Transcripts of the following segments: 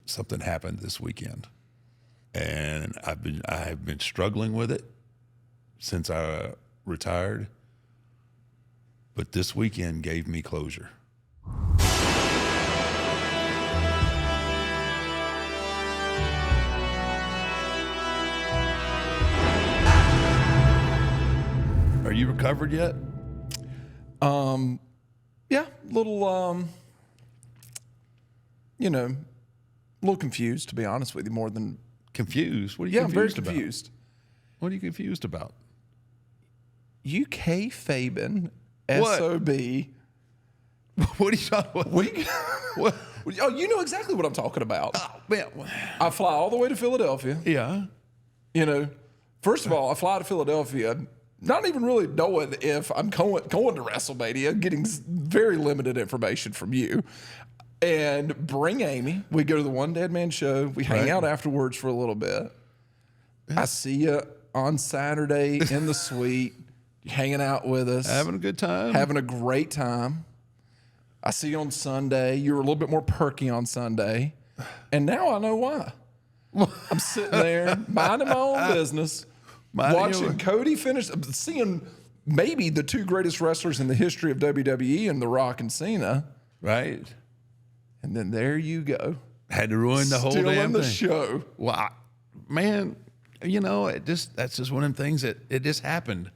something happened this weekend, and I have been struggling with it since I retired. But this weekend gave me closure. Are you recovered yet? Yeah, little, you know, a little confused, to be honest with you, more than... Confused? What are you Yeah, I'm very confused about? confused. What are you confused about? UK Fabian, What? SOB. What are you talking about? What? Oh, you know exactly what I'm talking about. Oh, man. I fly all the way to Philadelphia. Yeah. You know, first of all, I fly to Philadelphia, not even really knowing if I'm going to WrestleMania, getting very limited information from you. And bring Amy. We go to the One Deadman Show. We hang out afterwards for a little bit. I see you on Saturday in the suite, hanging out with us. Having a good time. Having a great time. I see you on Sunday. You were a little bit more perky on Sunday. And now I know why. I'm sitting there, minding my own business, watching Cody finish, seeing maybe the two greatest wrestlers in the history of WWE and The Rock and Cena. Right. And then there you go. Had to ruin the whole damn thing. Still in the show. Well, man, you know, that's just one of them things that it just happened.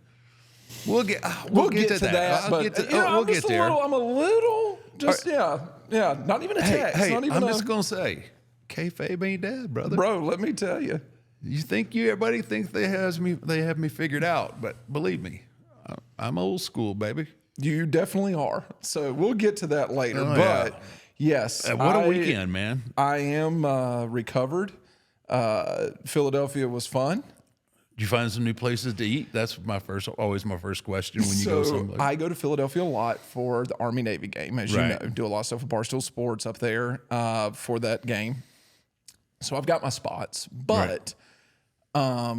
We'll get to that. We'll get there. I'm a little, not even a text. Hey, not even I'm just gonna say, kayfabe ain't dead, brother. Bro, let me tell you. You think everybody thinks they have me figured out, but believe me, I'm old school, baby. You definitely are. So we'll get to that later. Oh, but yes, what a weekend, man. I am recovered. Philadelphia was fun. Did you find some new places to eat? That's always my first question when you go someplace. I go to Philadelphia a lot for the Army-Navy game, as you know. Do a lot of stuff with Barstool Sports up there for that game. So I've got my spots. But I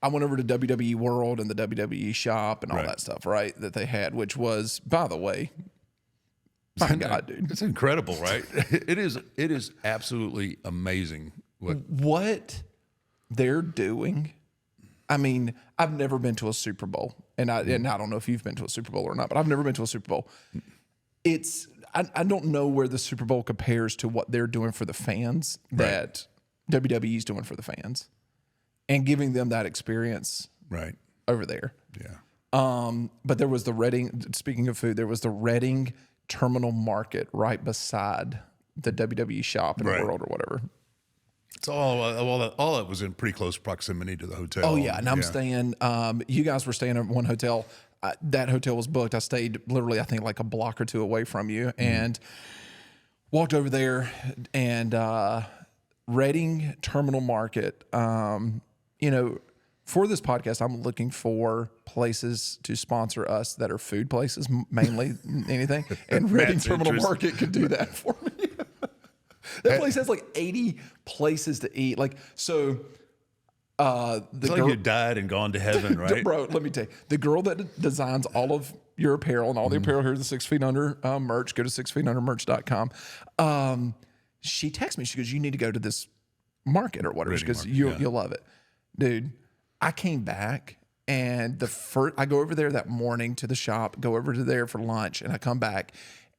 went over to WWE World and the WWE shop and all that stuff, right, that they had, which was, by the way, my God, dude. It's incredible, right? It is absolutely amazing. What they're doing. I mean, I've never been to a Super Bowl, and I don't know if you've been to a Super Bowl or not, but I've never been to a Super Bowl. I don't know where the Super Bowl compares to what they're doing for the fans that WWE is doing for the fans, and giving them that experience over there. Yeah. But there was the Reading. Speaking of food, there was the Reading Terminal Market right beside the WWE shop in the World or whatever. It's all that was in pretty close proximity to the hotel. Oh, yeah. And I'm staying, you guys were staying at one hotel. That hotel was booked. I stayed literally, I think, like a block or two away from you and walked over there and Reading Terminal Market. You know, for this podcast, I'm looking for places to sponsor us that are food places, mainly anything. And Reading Terminal Market could do that for me. That place has like 80 places to eat. Like, so it's like you died and gone to heaven, right? Bro, let me tell you, the girl that designs all of your apparel and all the apparel here at the 6 Feet Under merch, go to 6feetundermerch.com. She texts me. She goes, you need to go to this market or whatever. She goes, you'll love it. Dude, I came back and I go over there that morning to the shop, go over to there for lunch, and I come back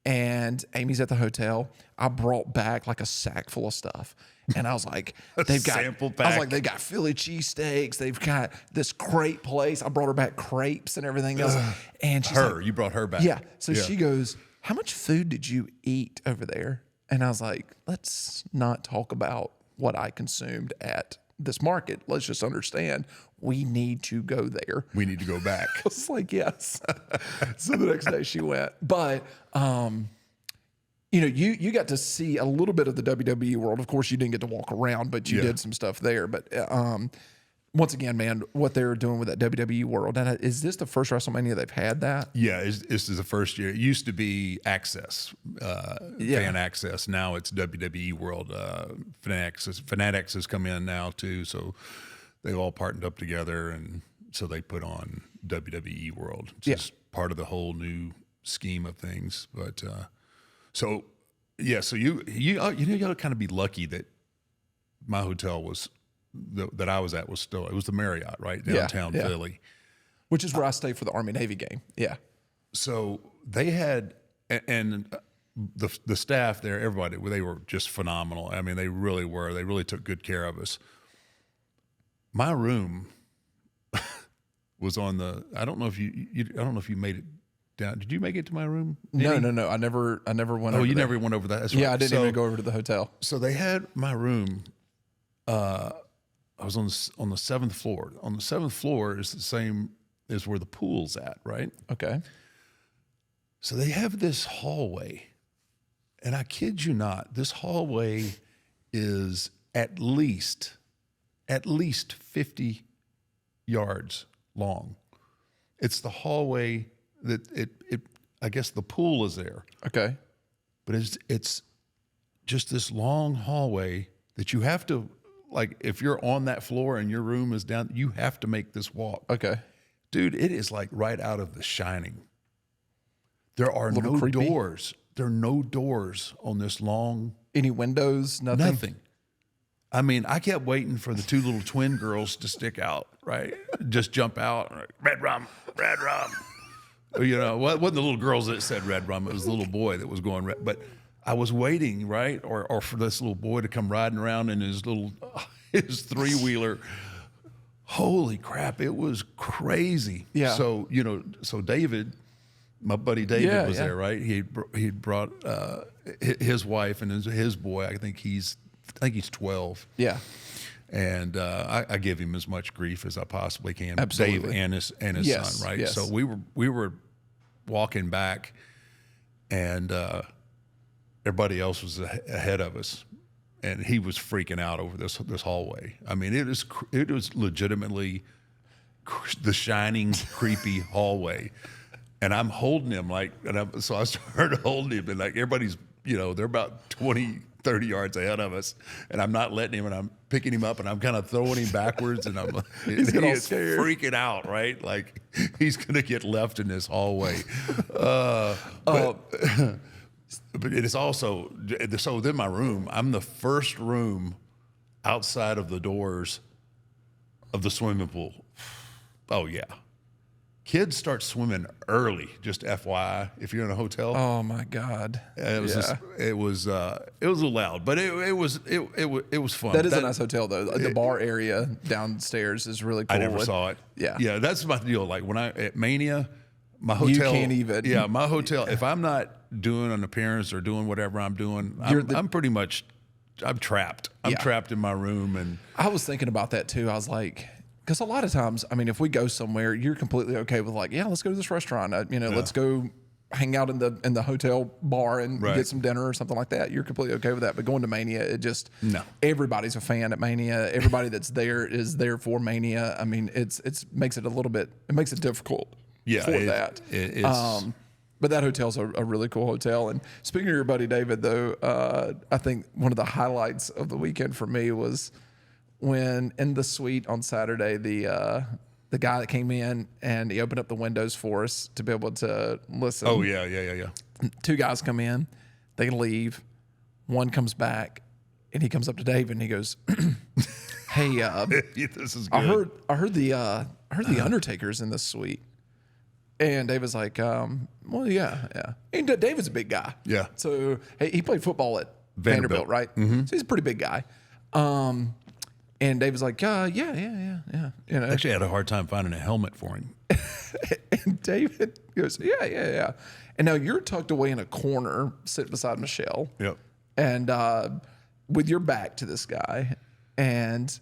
and Amy's at the hotel. I brought back like a sack full of stuff. And I was like, they've got Philly cheesesteaks. They've got this crepe place. I brought her back crepes and everything else. And she's you brought her back. Yeah. So she goes, how much food did you eat over there? And I was like, let's not talk about what I consumed at this market. Let's just understand we need to go there. We need to go back. I was like, yes. So the next day she went. But, you know, you got to see a little bit of the WWE world. Of course, you didn't get to walk around, but you did some stuff there. But once again, man, what they're doing with that WWE world. And is this the first WrestleMania they've had that? Yeah, this is the first year. It used to be Access, Fan Access. Now it's WWE World. Fanatics has come in now too, so they've all partnered up together, and so they put on WWE World. It's just part of the whole new scheme of things. But so you got to kind of be lucky that my hotel was that I was at was still, it was the Marriott, right downtown Philly, which is where I stayed for the Army Navy game. Yeah. So they had, and the staff there, everybody, they were just phenomenal. I mean, they really were. They really took good care of us. My room was on the. I don't know if you made it down. Did you make it to my room? No. I never went. Oh, over you there. never went over that. That's right. Yeah, I didn't even go over to the hotel. So they had my room. I was on the 7th floor. On the 7th floor is the same as where the pool's at, right? Okay. So they have this hallway, and I kid you not, this hallway is at least 50 yards long. It's the hallway that I guess the pool is there. Okay. But it's just this long hallway that you have to, like, if you're on that floor and your room is down, you have to make this walk. Okay. Dude, it is like right out of The Shining. There are no creepy. doors. There are no doors on this long. Any windows? Nothing. Nothing. I mean, I kept waiting for the two little twin girls to stick out, right? Just jump out. Like, red rum, red rum. You know, it wasn't the little girls that said red rum. It was the little boy that was going red. But I was waiting, right? Or for this little boy to come riding around in his three-wheeler. Holy crap, it was crazy. Yeah. So, so David, my buddy David was there, right? He brought his wife and his boy. I think he's 12. Yeah. And I give him as much grief as I possibly can. Absolutely. Dave and his son, right? Yes. So we were walking back, and everybody else was ahead of us, and he was freaking out over this hallway. I mean, it was legitimately the Shining creepy hallway, and I'm holding him so I started holding him, and like everybody's, they're about 20, 30 yards ahead of us, and I'm not letting him, and I'm picking him up, and I'm kind of throwing him backwards, and he is freaking out, right? Like he's gonna get left in this hallway. But it is also, so within my room, I'm the first room outside of the doors of the swimming pool. Oh yeah. Kids start swimming early, just FYI, if you're in a hotel. Oh my God. It was a little loud, but it was fun. That is a nice hotel though. The bar area downstairs is really cool. I never saw it. Yeah. Yeah, that's my deal. Like when at Mania, my hotel. You can't even. Yeah, my hotel, if I'm not doing an appearance or doing whatever I'm doing, I'm pretty much, I'm trapped. I'm trapped in my room. And I was thinking about that too. I was like, because a lot of times, I mean, if we go somewhere, you're completely okay with like, yeah, let's go to this restaurant. Let's go hang out in the hotel bar and get some dinner or something like that. You're completely okay with that. But going to Mania, everybody's a fan at Mania. Everybody that's there is there for Mania. I mean, it makes it difficult for that. It's, but that hotel's a really cool hotel. And speaking of your buddy David, though, I think one of the highlights of the weekend for me was when in the suite on Saturday, the guy that came in and he opened up the windows for us to be able to listen. Oh, yeah. Two guys come in, they leave. One comes back, and he comes up to David and he goes, "Hey, this is good. I heard the Undertaker's in this suite." And David's like, "Well, yeah." And David's a big guy. Yeah. So hey, he played football at Vanderbilt, right? Mm-hmm. So he's a pretty big guy. And David's like, yeah. Actually, I had a hard time finding a helmet for him. And David goes, yeah. And now you're tucked away in a corner, sitting beside Michelle. Yep. And with your back to this guy. And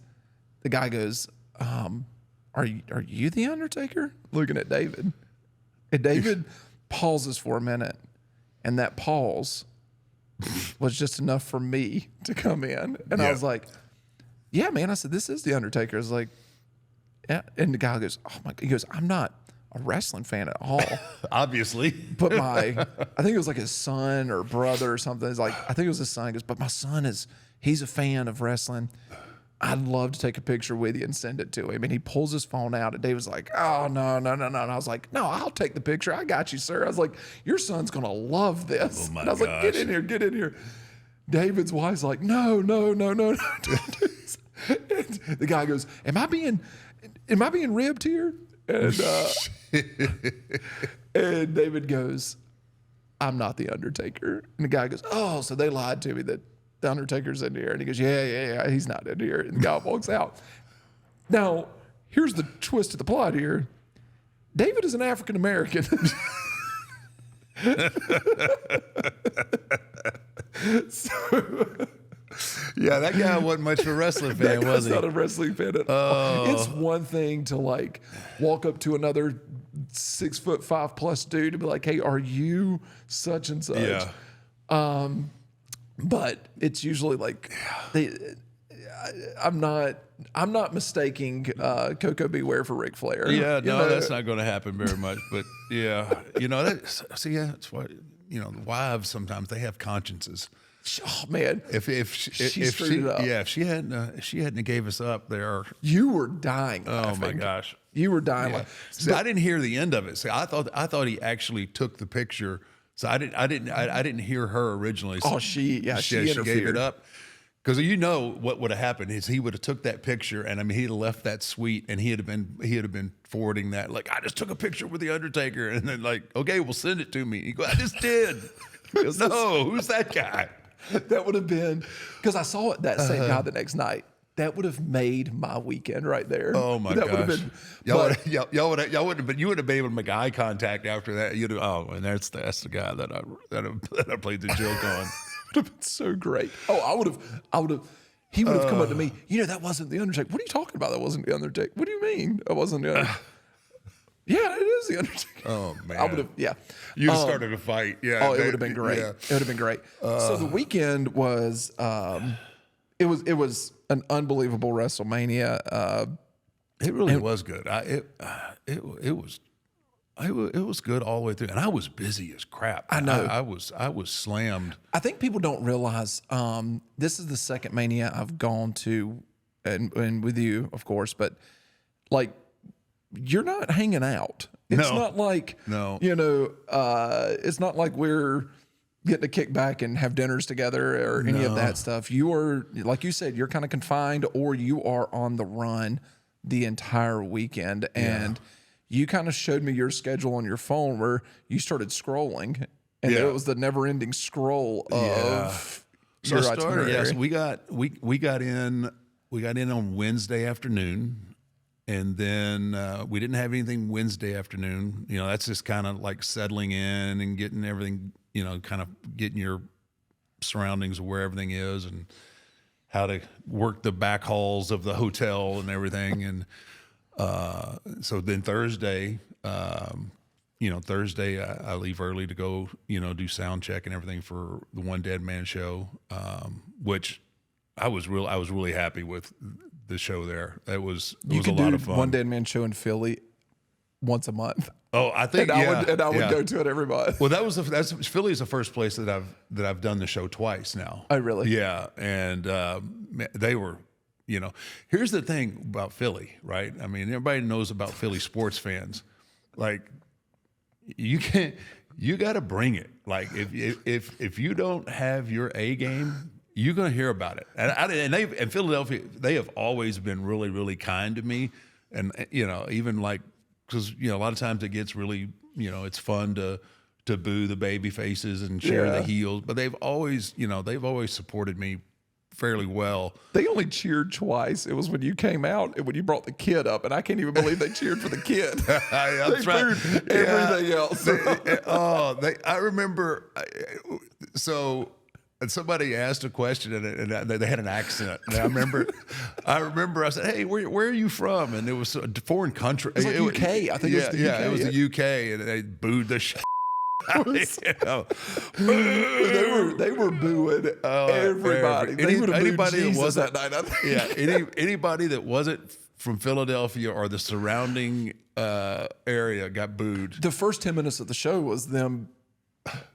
the guy goes, are you the Undertaker? Looking at David. And David pauses for a minute. And that pause was just enough for me to come in. And I was like, "Yeah, man." I said, "This is the Undertaker." I was like, "Yeah." And the guy goes, "Oh my!" He goes, "I'm not a wrestling fan at all." Obviously. But I think it was like his son or brother or something. It's like, I think it was his son. He goes, "But my son he's a fan of wrestling. I'd love to take a picture with you and send it to him." And he pulls his phone out, and David's like, "Oh, no. And I was like, "No, I'll take the picture. I got you, sir." I was like, "Your son's going to love this." Oh, my and I was like, "Get in here. David's wife's like, no, don't do this. And the guy goes, am I being ribbed here? And and David goes, I'm not the Undertaker. And the guy goes, oh, so they lied to me that the Undertaker's in here. And he goes, yeah, he's not in here. And the guy walks out. Now, here's the twist of the plot here. David is an African American. Yeah, that guy wasn't much of a wrestling fan, was he? Not a wrestling fan at all. It's one thing to like walk up to another 6'5+ dude and be like, hey, are you such and such? Yeah. But it's usually like I'm not mistaking Coco Beware for Ric Flair. Yeah, no, that's not going to happen very much. But yeah, that's why the wives sometimes they have consciences. Oh man, if she hadn't gave us up there, you were dying. Oh my gosh, you were dying. Yeah. See, I didn't hear the end of it. See, I thought he actually took the picture. So I didn't hear her originally. So she gave it up. Because what would have happened is he would have took that picture, and I mean he'd have left that suite, and he'd have been forwarding that like, I just took a picture with the Undertaker, and then like, okay, well send it to me. He goes, I just did. He goes, no, who's that guy? That would have been, because I saw that same guy the next night. That would have made my weekend right there. Oh my gosh! Would have been, y'all wouldn't have, you wouldn't have been able to make eye contact after that. You'd have, and that's the guy that I played the joke on. Would have been so great. Oh, I would have. He would have come up to me. That wasn't the Undertaker. What are you talking about? That wasn't the Undertaker. What do you mean? That wasn't the Undertaker. Yeah, it is the Undertaker. Oh man, I would have. Yeah, you started a fight. Yeah. Oh, it would have been great. Yeah. It would have been great. So the weekend was. It was an unbelievable WrestleMania. It really was good. It was good all the way through, and I was busy as crap. I know. I was slammed. I think people don't realize this is the second Mania I've gone to, and with you, of course, but like you're not hanging out. It's not like it's not like we're getting to kick back and have dinners together or any of that stuff. You are, like you said, you're kind of confined, or you are on the run the entire weekend. And you kind of showed me your schedule on your phone where you started scrolling, and it was the never-ending scroll of your itinerary. Yes, we got in on Wednesday afternoon, and then we didn't have anything Wednesday afternoon. That's just kind of like settling in and getting everything. Kind of getting your surroundings of where everything is and how to work the back halls of the hotel and everything. And so then Thursday, I leave early to go, do sound check and everything for the One Deadman Show, which I was really happy with the show there. It was a lot of fun. One Deadman Show in Philly once a month. Oh, I think I would go to it every month. Well, Philly's the first place that I've done the show twice now. Oh, really? Yeah, and they were, Here's the thing about Philly, right? I mean, everybody knows about Philly sports fans. Like, you got to bring it. Like, if you don't have your A game, you're gonna hear about it. And Philadelphia, they have always been really, really kind to me, and even like. Because a lot of times it gets really, it's fun to boo the baby faces and cheer the heels, but they've always supported me fairly well. They only cheered twice. It was when you came out and when you brought the kid up, and I can't even believe they cheered for the kid. They booed everything else. I remember. So. And somebody asked a question, and they had an accent. And I remember I said, "Hey, where are you from?" And it was a foreign country. It was like UK. I think it was the UK. Yeah, it was the UK, and they booed the shit. They were booing everybody. They would have booed Jesus that night, I think. Yeah, anybody that wasn't from Philadelphia or the surrounding area got booed. The first 10 minutes of the show was them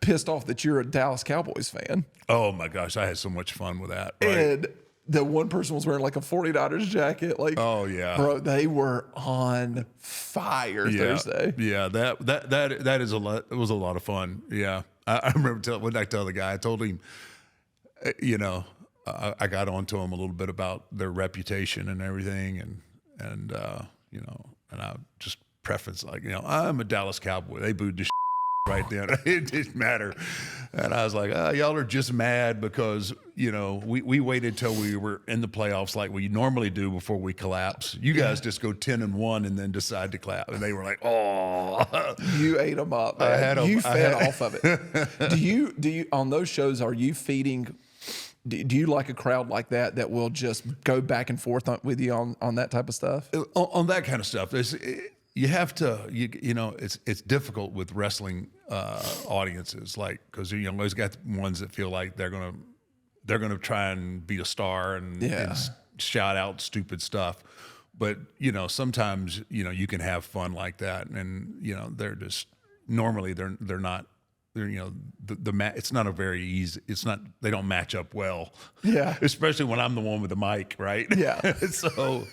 pissed off that you're a Dallas Cowboys fan. Oh my gosh, I had so much fun with that. Right? And the one person was wearing like a 49ers jacket. Like, oh yeah, bro, they were on fire Thursday. Yeah, that is a lot. It was a lot of fun. Yeah, I remember when I tell the guy, I told him, you know, I got onto them a little bit about their reputation and everything, and you know, and I just preface like, you know, I'm a Dallas Cowboy. They booed the right then. It didn't matter. And I was like, y'all are just mad because, you know, we waited till we were in the playoffs like we normally do before we collapse. You guys just go 10-1 and then decide to collapse. And they were like, oh. You ate them up, man. You fed off of it. Do you on those shows, are you feeding? Do you like a crowd like that will just go back and forth with you on that type of stuff? On that kind of stuff, you have to, you know, it's difficult with wrestling audiences, like, because you always got ones that feel like they're gonna try and be a star and shout out stupid stuff, but you know, sometimes, you know, you can have fun like that, and you know, they're just normally they're not. You know, it's not a very easy. It's not. They don't match up well. Yeah. Especially when I'm the one with the mic, right? Yeah. So,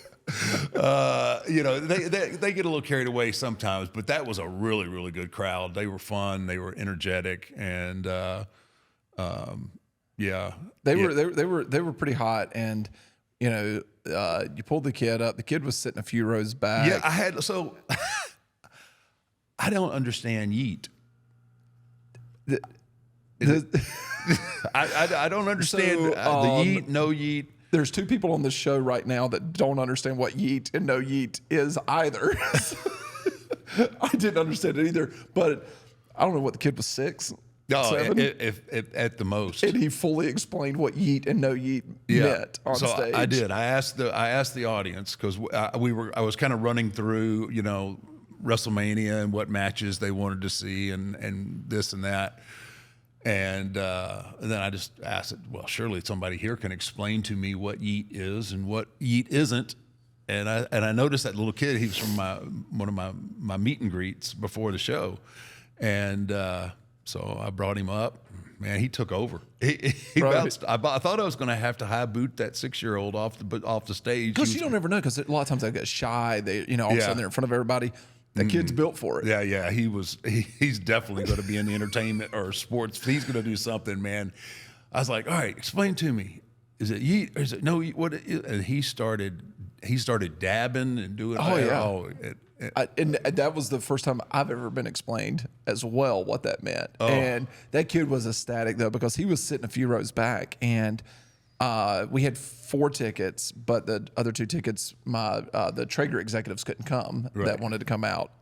you know, they get a little carried away sometimes. But that was a really, really good crowd. They were fun. They were energetic, and yeah, they were pretty hot. And you know, you pulled the kid up. The kid was sitting a few rows back. Yeah, I don't understand yeet. I don't understand the yeet, no yeet. There's two people on this show right now that don't understand what yeet and no yeet is either. I didn't understand it either, but I don't know what the kid was 6. No, if at the most. And he fully explained what yeet and no yeet meant on stage. I did. I asked the audience because I was kind of running through, you know, WrestleMania and what matches they wanted to see and this and that. And then I just asked it, well, surely somebody here can explain to me what yeet is and what yeet isn't. And I noticed that little kid, he was from one of my meet and greets before the show. And so I brought him up. Man, he took over. He bounced. I thought I was going to have to high boot that 6-year-old off the stage. Because you don't ever know, because a lot of times they get shy. They, you know, all of a sudden they're in front of everybody. That kid's built for it. Yeah. He's definitely going to be in the entertainment or sports. He's going to do something, man. I was like, all right, explain to me. Is it yeet? Or is it no yeet? What? And he started dabbing and doing. And that was the first time I've ever been explained as well what that meant. And that kid was ecstatic though, because he was sitting a few rows back, and we had 4 tickets, but the other 2 tickets, the Traeger executives couldn't come that wanted to come out.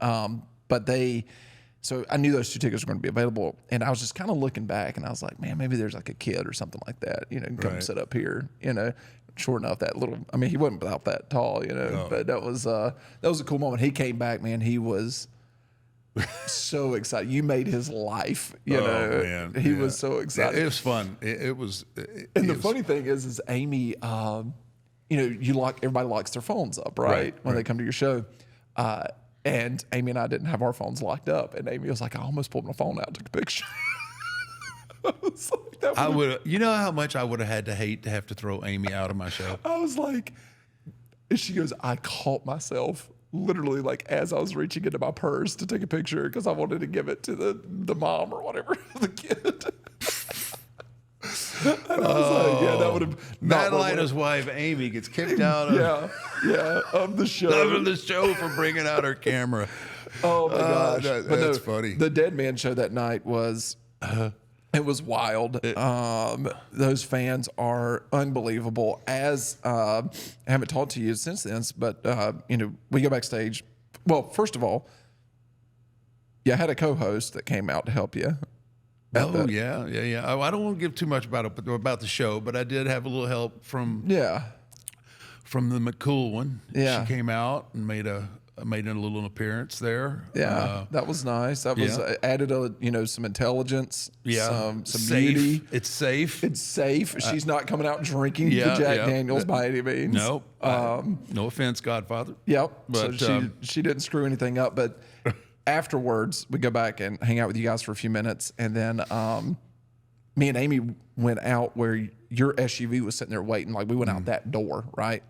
So I knew those 2 tickets were going to be available, and I was just kind of looking back, and I was like, man, maybe there's like a kid or something like that, you know, can come sit up here, you know. Sure enough, that little, I mean, he wasn't about that tall, you know, but that was a cool moment. He came back, man. He was so excited. You made his life, you know. Man. He was so excited. Yeah, it was fun. And the funny thing is Amy, you know, everybody locks their phones up, right? When they come to your show. And Amy and I didn't have our phones locked up. And Amy was like, I almost pulled my phone out and took a picture. I would, you know how much I would have had to hate to have to throw Amy out of my show. I was like, and she goes, I caught myself literally like as I was reaching into my purse to take a picture because I wanted to give it to the mom or whatever, the kid. And I was like, yeah, that would have. Madeleina's wife, Amy, gets kicked out of the show. Of the show for bringing out her camera. Oh my gosh. That's funny. The Deadman Show that night was... It was wild. Those fans are unbelievable. As I haven't talked to you since then, but you know, we go backstage. Well, first of all, I had a co-host that came out to help you. Yeah. Oh, I don't want to give too much about the show, but I did have a little help from the McCool one. Yeah, she came out and made a little appearance there. Yeah, that was nice. That was added some intelligence. Yeah, some beauty. It's safe. It's safe. She's not coming out drinking the Jack Daniels by any means. No, no offense, Godfather. Yep. But so she didn't screw anything up. But afterwards, we go back and hang out with you guys for a few minutes, and then me and Amy went out where your SUV was sitting there waiting. Like we went out that door, right?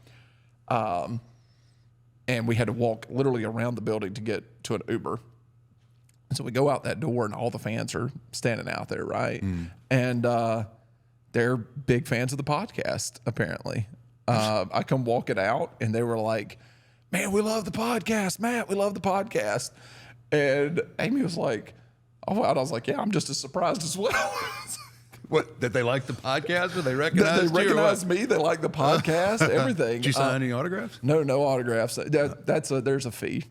And we had to walk literally around the building to get to an Uber. And so we go out that door, and all the fans are standing out there, right? And they're big fans of the podcast, apparently. I come walking out, and they were like, man, we love the podcast. Matt, we love the podcast. And Amy was like, oh, and I was like, yeah, I'm just as surprised as well. What, that they like the podcast, or they recognize They recognize me. They like the podcast, everything. Did you sign any autographs? No autographs. There's a fee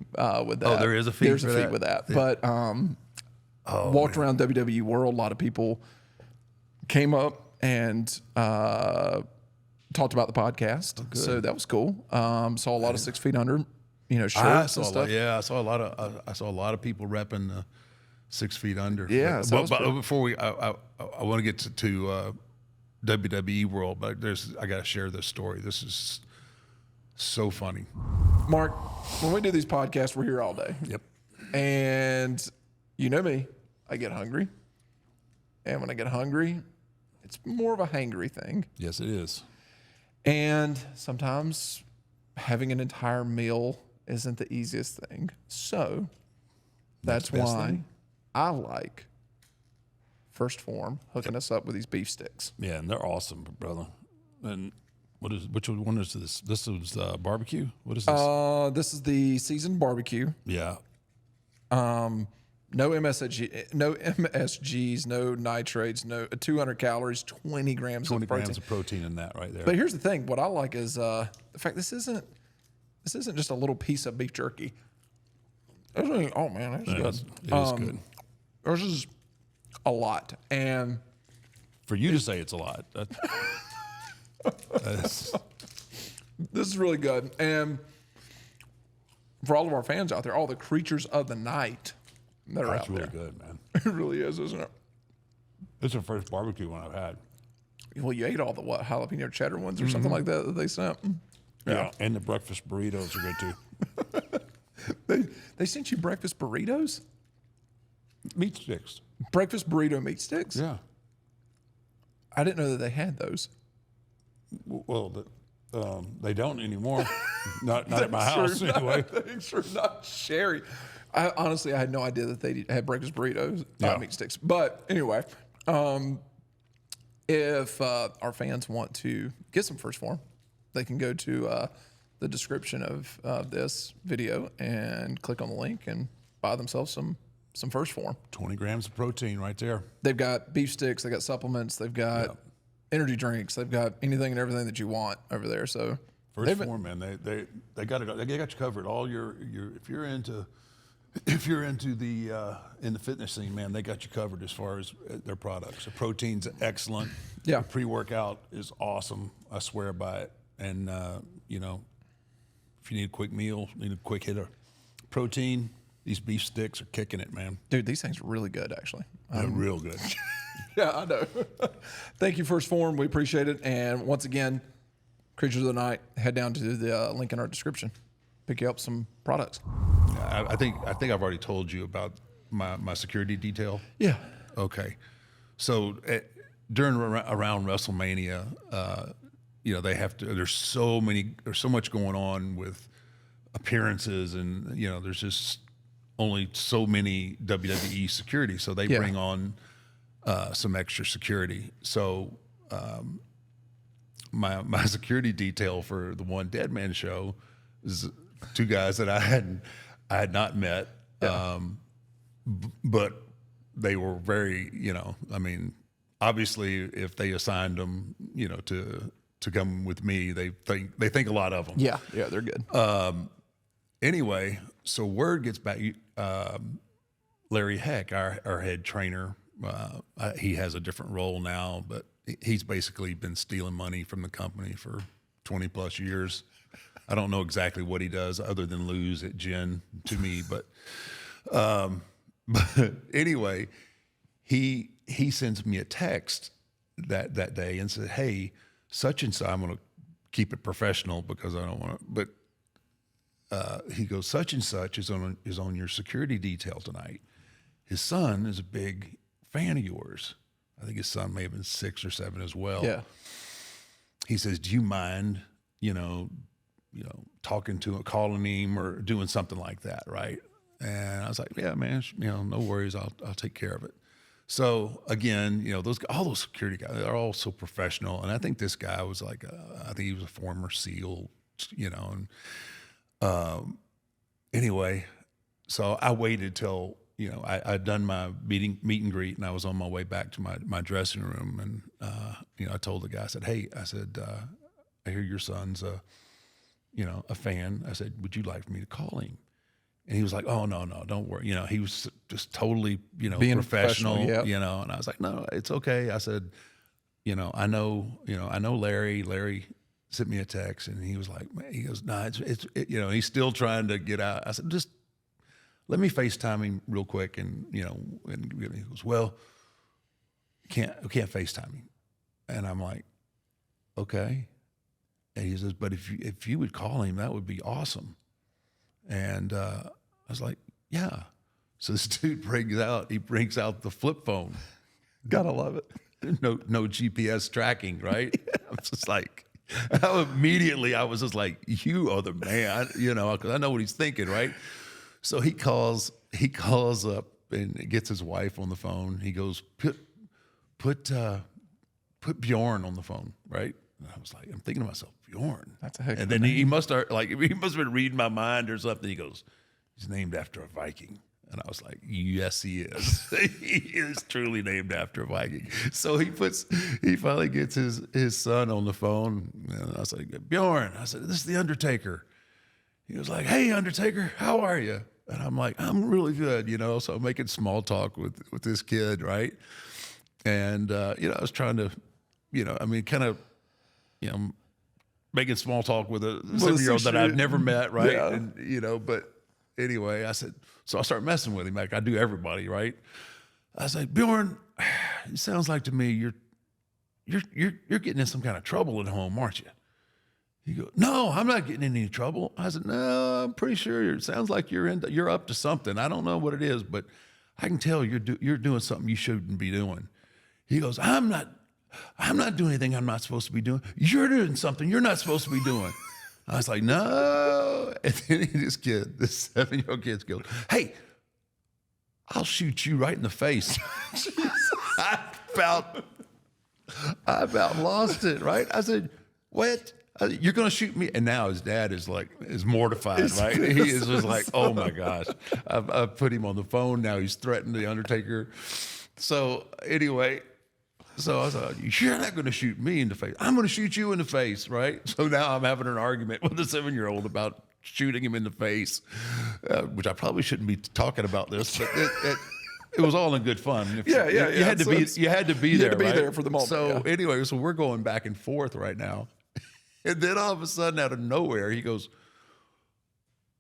with that. Oh, there is a fee. There's for a fee that? with that. But walked around WWE World. A lot of people came up and talked about the podcast. So that was cool. Saw a lot of 6 Feet Under, shirts and stuff. I saw a lot of people repping the 6 Feet Under. Yeah, so but before I want to get to WWE World, but I got to share this story. This is so funny. Mark, when we do these podcasts, we're here all day. Yep. And you know me, I get hungry. And when I get hungry, it's more of a hangry thing. Yes, it is. And sometimes having an entire meal isn't the easiest thing. So that's why thing. I like First Form hooking us up with these beef sticks. Yeah, and they're awesome, brother. And which one is this? This was barbecue? What is this? This is the seasoned barbecue. Yeah. No MSGs, no nitrates, no 200 calories, 20 grams 20 of protein. grams of protein in that right there. But here's the thing: what I like is the fact this isn't just a little piece of beef jerky. Oh man, that's good. It is good. This is a lot, and For you to say it's a lot, this is really good. And for all of our fans out there, all the creatures of the night that are that's out really there, good, man. it really is, isn't it? This is the first barbecue one I've had. Well, you ate all the jalapeno cheddar ones or something like that they sent. Yeah, and the breakfast burritos are good too. They sent you breakfast burritos? Meat sticks. Breakfast burrito meat sticks? Yeah. I didn't know that they had those. Well, they don't anymore. not at my house anyway. Thanks for not sharing. Honestly, I had no idea that they had breakfast burritos, Yeah. meat sticks. But anyway, if our fans want to get some First Form, they can go to the description of this video and click on the link and buy themselves some First Form. 20 grams of protein right there. They've got beef sticks, they've got supplements, they've got energy drinks, they've got anything and everything that you want over there. So First Form, man, they got it. They got you covered. All your if you're into the in the fitness scene, man, they got you covered as far as their products. The protein's excellent. Yeah. The pre-workout is awesome. I swear by it. And if you need a quick meal, need a quick hitter, protein. These beef sticks are kicking it, man. dude, these things are really good, actually. They're real good. Yeah, I know. Thank you, First Form. We appreciate it. And once again, Creatures of the Night, head down to the link in our description. Pick you up some products. I think I've already told you about my security detail. Yeah. Okay, so around WrestleMania, they have to. There's so much going on with appearances, and there's just only so many WWE security, so they bring on some extra security. So my security detail for the One Deadman Show is two guys that I had not met, but they were very, obviously if they assigned them, to come with me, they think a lot of them. Yeah, they're good. Anyway, so word gets back. Larry Heck, our head trainer, he has a different role now, but he's basically been stealing money from the company for 20 plus years. I don't know exactly what he does other than lose at gin to me, but anyway, he sends me a text that day and said, "Hey, such and such." I'm going to keep it professional because I don't want to, but he goes, "Such and such is on your security detail tonight. His son is a big fan of yours. I think his son may have been 6 or 7 as well." Yeah. He says, "Do you mind, talking to him, calling him, or doing something like that, right?" And I was like, "Yeah, man, no worries. I'll take care of it." So again, all those security guys, they're all so professional. And I think this guy was like, I think he was a former SEAL, and anyway, so I waited till, I'd done my meet and greet, and I was on my way back to my dressing room. And, I told the guy, I said, hey, I hear your son's a fan. I said, would you like for me to call him? And he was like, oh, no, don't worry. He was just totally, Being professional, yep. and I was like, no, it's okay. I said, I know Larry. Larry sent me a text, and he was like, man, he goes, nah, it's he's still trying to get out. I said, just let me FaceTime him real quick. And, and he goes, well, can't FaceTime him. And I'm like, okay. And he says, but if you would call him, that would be awesome. And I was like, yeah. So this dude brings out the flip phone. Gotta love it. No GPS tracking, right? I'm just like, immediately I was just like, you are the man, because I know what he's thinking, right? So he calls up and gets his wife on the phone. He goes, put Bjorn on the phone, right? And I was like, I'm thinking to myself, Bjorn. That's a heck of And a then name. he must have been reading my mind or something. He goes, he's named after a Viking. And I was like, yes, he is. He is truly named after a Viking. So he finally gets his son on the phone. And I was like, Bjorn. I said, this is the Undertaker. He was like, hey, Undertaker, how are you? And I'm like, I'm really good, So I'm making small talk with this kid, right? And, I was trying to, kind of, making small talk with a 7-year-old that I've never met, right? Yeah. And, but anyway, I said, so I start messing with him like I do everybody, right? I was like, Bjorn, it sounds like to me you're getting in some kind of trouble at home, aren't you? He goes, no, I'm not getting in any trouble. I said, no, I'm pretty sure it sounds like you're up to something. I don't know what it is, but I can tell you're doing something you shouldn't be doing. He goes, I'm not doing anything I'm not supposed to be doing. You're doing something you're not supposed to be doing. I was like, no. And then this 7-year-old kid goes, hey, I'll shoot you right in the face. I about lost it, right? I said, what? You're going to shoot me? And now his dad is mortified, right? He is just like, oh my gosh. I've put him on the phone. Now he's threatened the Undertaker. So anyway, so I was like, you're not going to shoot me in the face. I'm going to shoot you in the face, right? So now I'm having an argument with the 7-year-old about shooting him in the face, which I probably shouldn't be talking about this, but it was all in good fun. Yeah. You had to be there, right? there for the moment. So anyway, so we're going back and forth right now. And then all of a sudden, out of nowhere, he goes,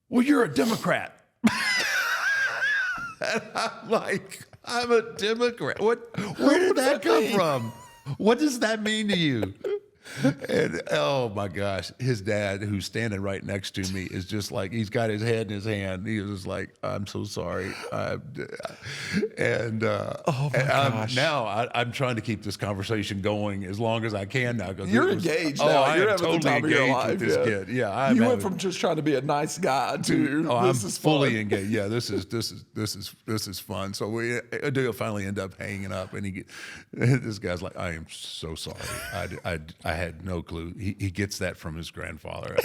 well, you're a Democrat. And I'm like, I'm a Democrat. Where did that come from? What does that mean to you? And oh my gosh, his dad, who's standing right next to me, is just like, he's got his head in his hand. He was just like, I'm so sorry. Oh my gosh. I'm trying to keep this conversation going as long as I can now. You're engaged now. You're having the time of your life. With this kid. Yeah, you went from just trying to be a nice guy to I'm this is fully fun. engaged. Yeah, this is fun. So we do finally end up hanging up, and this guy's like, I am so sorry. I had no clue. He gets that from his grandfather.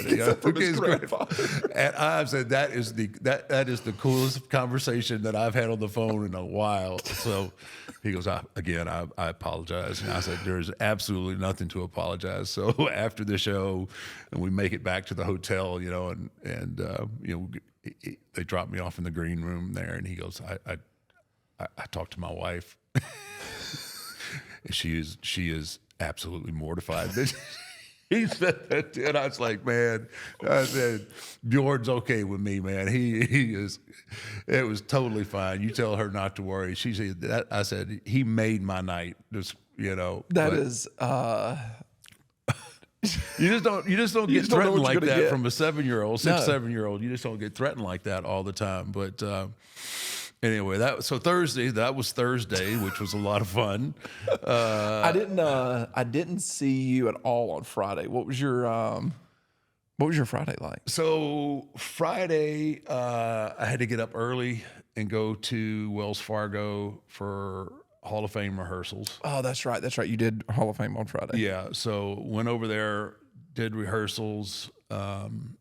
And I've said that is the coolest conversation that I've had on the phone in a while. So he goes, I apologize. And I said, there's absolutely nothing to apologize. So after the show, and we make it back to the hotel, and they drop me off in the green room there, and he goes, I talked to my wife. She is absolutely mortified that he said that. And I was like, man, I said, Bjorn's okay with me, man. He is. It was totally fine. You tell her not to worry. She said that. I said, he made my night. Just That is. You just don't get threatened like that from a 7-year-old, 7-year-old. You just don't get threatened like that all the time. But anyway, that was Thursday, which was a lot of fun. I didn't see you at all on Friday. What was your Friday like? So Friday, I had to get up early and go to Wells Fargo for Hall of Fame rehearsals. Oh, that's right. That's right. You did Hall of Fame on Friday. Yeah. So went over there, did rehearsals, and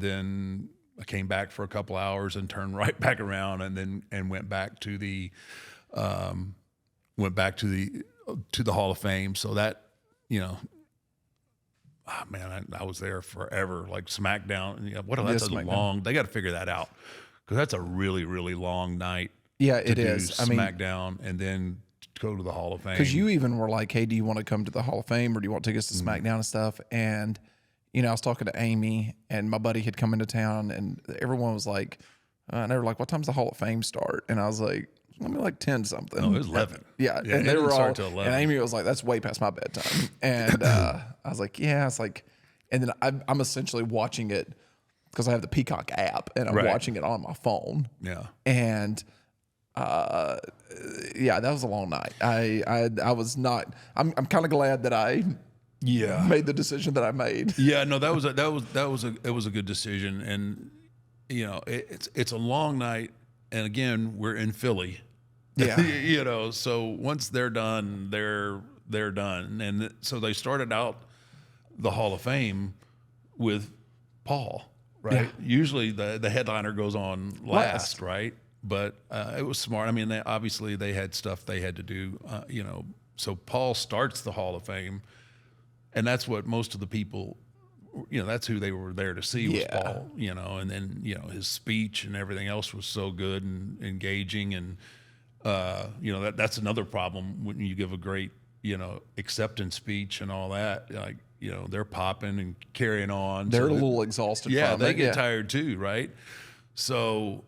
then I came back for a couple hours and turned right back around, and went back to the Hall of Fame. So that, you know, oh man, I was there forever. Like SmackDown, you know, that's a long. They got to figure that out, because that's a really, really long night. Yeah, it is. I mean, SmackDown and then go to the Hall of Fame. Because you even were like, "Hey, do you want to come to the Hall of Fame, or do you want tickets to SmackDown and stuff?" And you know, I was talking to Amy, and my buddy had come into town, and everyone was like, and they were like, "What time's the Hall of Fame start?" And I was like, "I mean, like 10 something." No, it was 11. Yeah, and they were all. And Amy was like, "That's way past my bedtime." And I was like, "Yeah." It's like, and then I'm essentially watching it because I have the Peacock app, and I'm watching it on my phone. Yeah, and. Yeah, that was a long night. I was not. I'm kind of glad that I made the decision that I made. Yeah, no, it was a good decision, and you know, it's a long night, and again, we're in Philly. Yeah, you know, so once they're done, they're done, and so they started out the Hall of Fame with Paul, right? Yeah. Usually the headliner goes on last, right? But it was smart. I mean, obviously they had stuff they had to do, you know. So Paul starts the Hall of Fame, and that's what most of the people, you know, that's who they were there to see was Paul, you know. And then, you know, his speech and everything else was so good and engaging. And, you know, that's another problem when you give a great, you know, acceptance speech and all that. Like, you know, they're popping and carrying on. They're a little exhausted. Yeah, from they it. get tired too, right? So,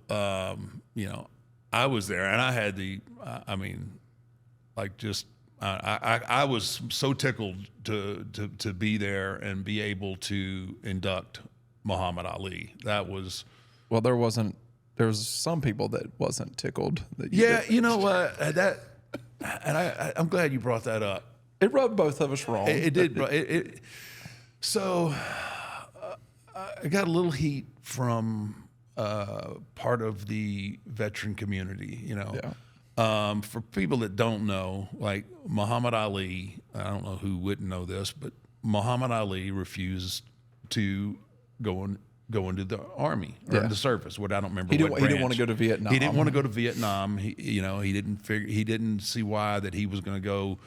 you know, I was there, and I had I mean, like, just I was so tickled to be there and be able to induct Muhammad Ali. That was there was some people that wasn't tickled. That you know what and I'm glad you brought that up. It rubbed both of us wrong. It did. So I got a little heat from part of the veteran community, you know. Yeah. For people that don't know, like Muhammad Ali, I don't know who wouldn't know this, but Muhammad Ali refused to go into the army or the service. What I don't remember. He didn't want to go to Vietnam. He didn't want to go to Vietnam. He didn't see why that he was going to go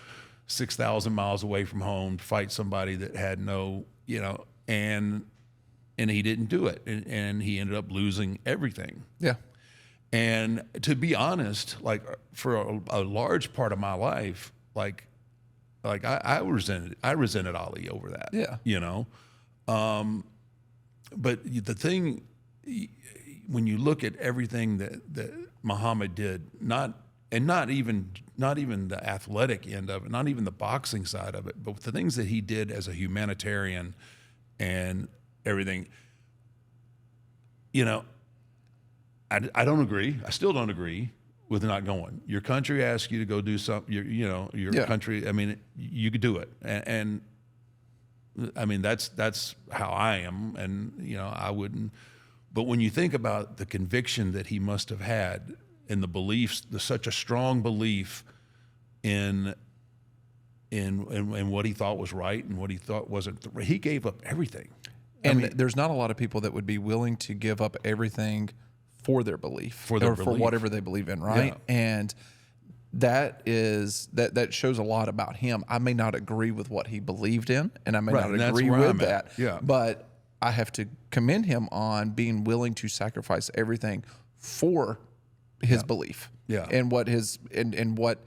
6,000 miles away from home to fight somebody that had no, you know, and he didn't do it, and he ended up losing everything. Yeah. And to be honest, like for a large part of my life, like I resented Ali over that. Yeah. You know, but the thing, when you look at everything that Muhammad did, not even the athletic end of it, not even the boxing side of it, but the things that he did as a humanitarian and everything, you know, I don't agree. I still don't agree with not going. Your country asks you to go do something. Your country. I mean, you could do it, and I mean that's how I am, and you know I wouldn't. But when you think about the conviction that he must have had and the beliefs, such a strong belief in what he thought was right and what he thought wasn't, he gave up everything. And there's not a lot of people that would be willing to give up everything for their belief, for whatever they believe in, right? Yeah. And that shows a lot about him. I may not agree with what he believed in, and I may not agree with that. Yeah. But I have to commend him on being willing to sacrifice everything for his belief. Yeah. And what what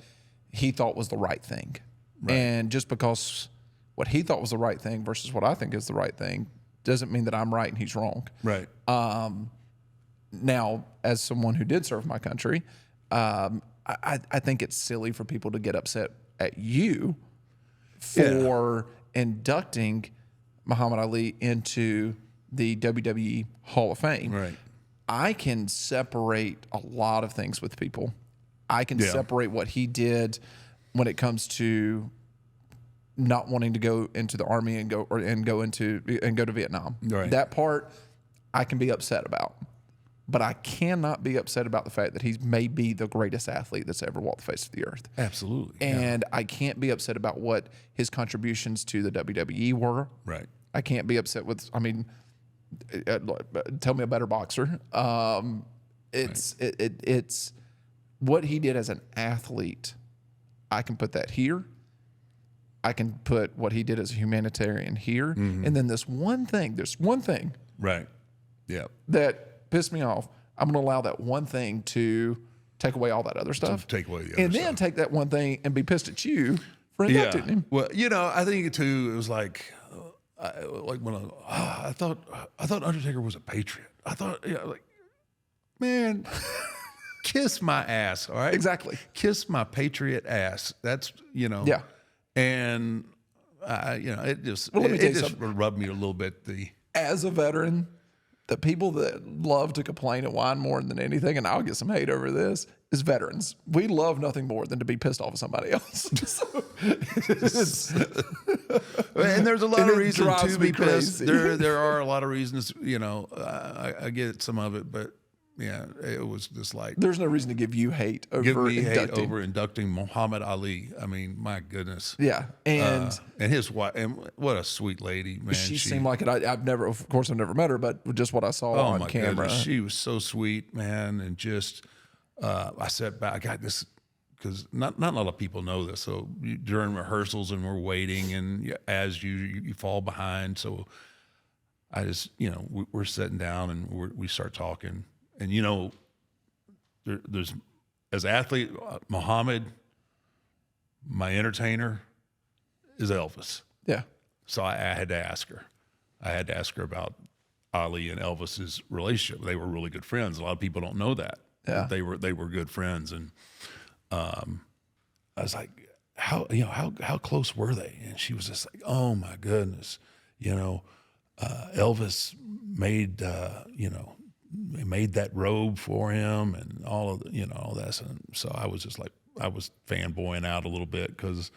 he thought was the right thing. Right. And just because what he thought was the right thing versus what I think is the right thing doesn't mean that I'm right and he's wrong. Right. Now, as someone who did serve my country, I think it's silly for people to get upset at you for inducting Muhammad Ali into the WWE Hall of Fame. Right. I can separate a lot of things with people. I can separate what he did when it comes to not wanting to go into the army and go to Vietnam. Right. That part I can be upset about. but I cannot be upset about the fact that he may be the greatest athlete that's ever walked the face of the earth. Absolutely. And I can't be upset about what his contributions to the WWE were. Right. I can't be upset with, I mean, tell me a better boxer. It's what he did as an athlete. I can put that here. I can put what he did as a humanitarian here. And then there's one thing Right. Yeah. that pissed me off. I'm going to allow that one thing to take away all that other stuff. Take away the other and stuff. then take that one thing and be pissed at you for inducting him. Well, I think too, it was like when I thought Undertaker was a patriot. I thought, man, kiss my ass, all right? Exactly. Kiss my patriot ass. That's, Yeah. And, it just, Well, let me tell you just something. rubbed me a little bit. As a veteran, the people that love to complain and whine more than anything, and I'll get some hate over this, is veterans. We love nothing more than to be pissed off at somebody else. And there's a lot of reasons drives to me be pissed. crazy. There are a lot of reasons, I get some of it, but yeah, it was just like, There's no reason to give you hate over inducting. over inducting Muhammad Ali. I mean, my goodness. Yeah, and his wife, and what a sweet lady, man. she seemed like it. I've never met her, but just what I saw oh on my camera. goodness, she was so sweet, man. And just, I sat back, I got this, because not a lot of people know this. So during rehearsals and we're waiting, and as you fall behind. So I just, we're sitting down and we start talking. And, there's, as athlete, Muhammad, my entertainer, is Elvis. Yeah, So I had to ask her. I had to ask her about Ali and Elvis's relationship. They were really good friends. A lot of people don't know that. Yeah. They were good friends. And I was like, how close were they? And she was just like, oh my goodness. Elvis made, made that robe for him and all of all that. And so I was just like, I was fanboying out a little bit because,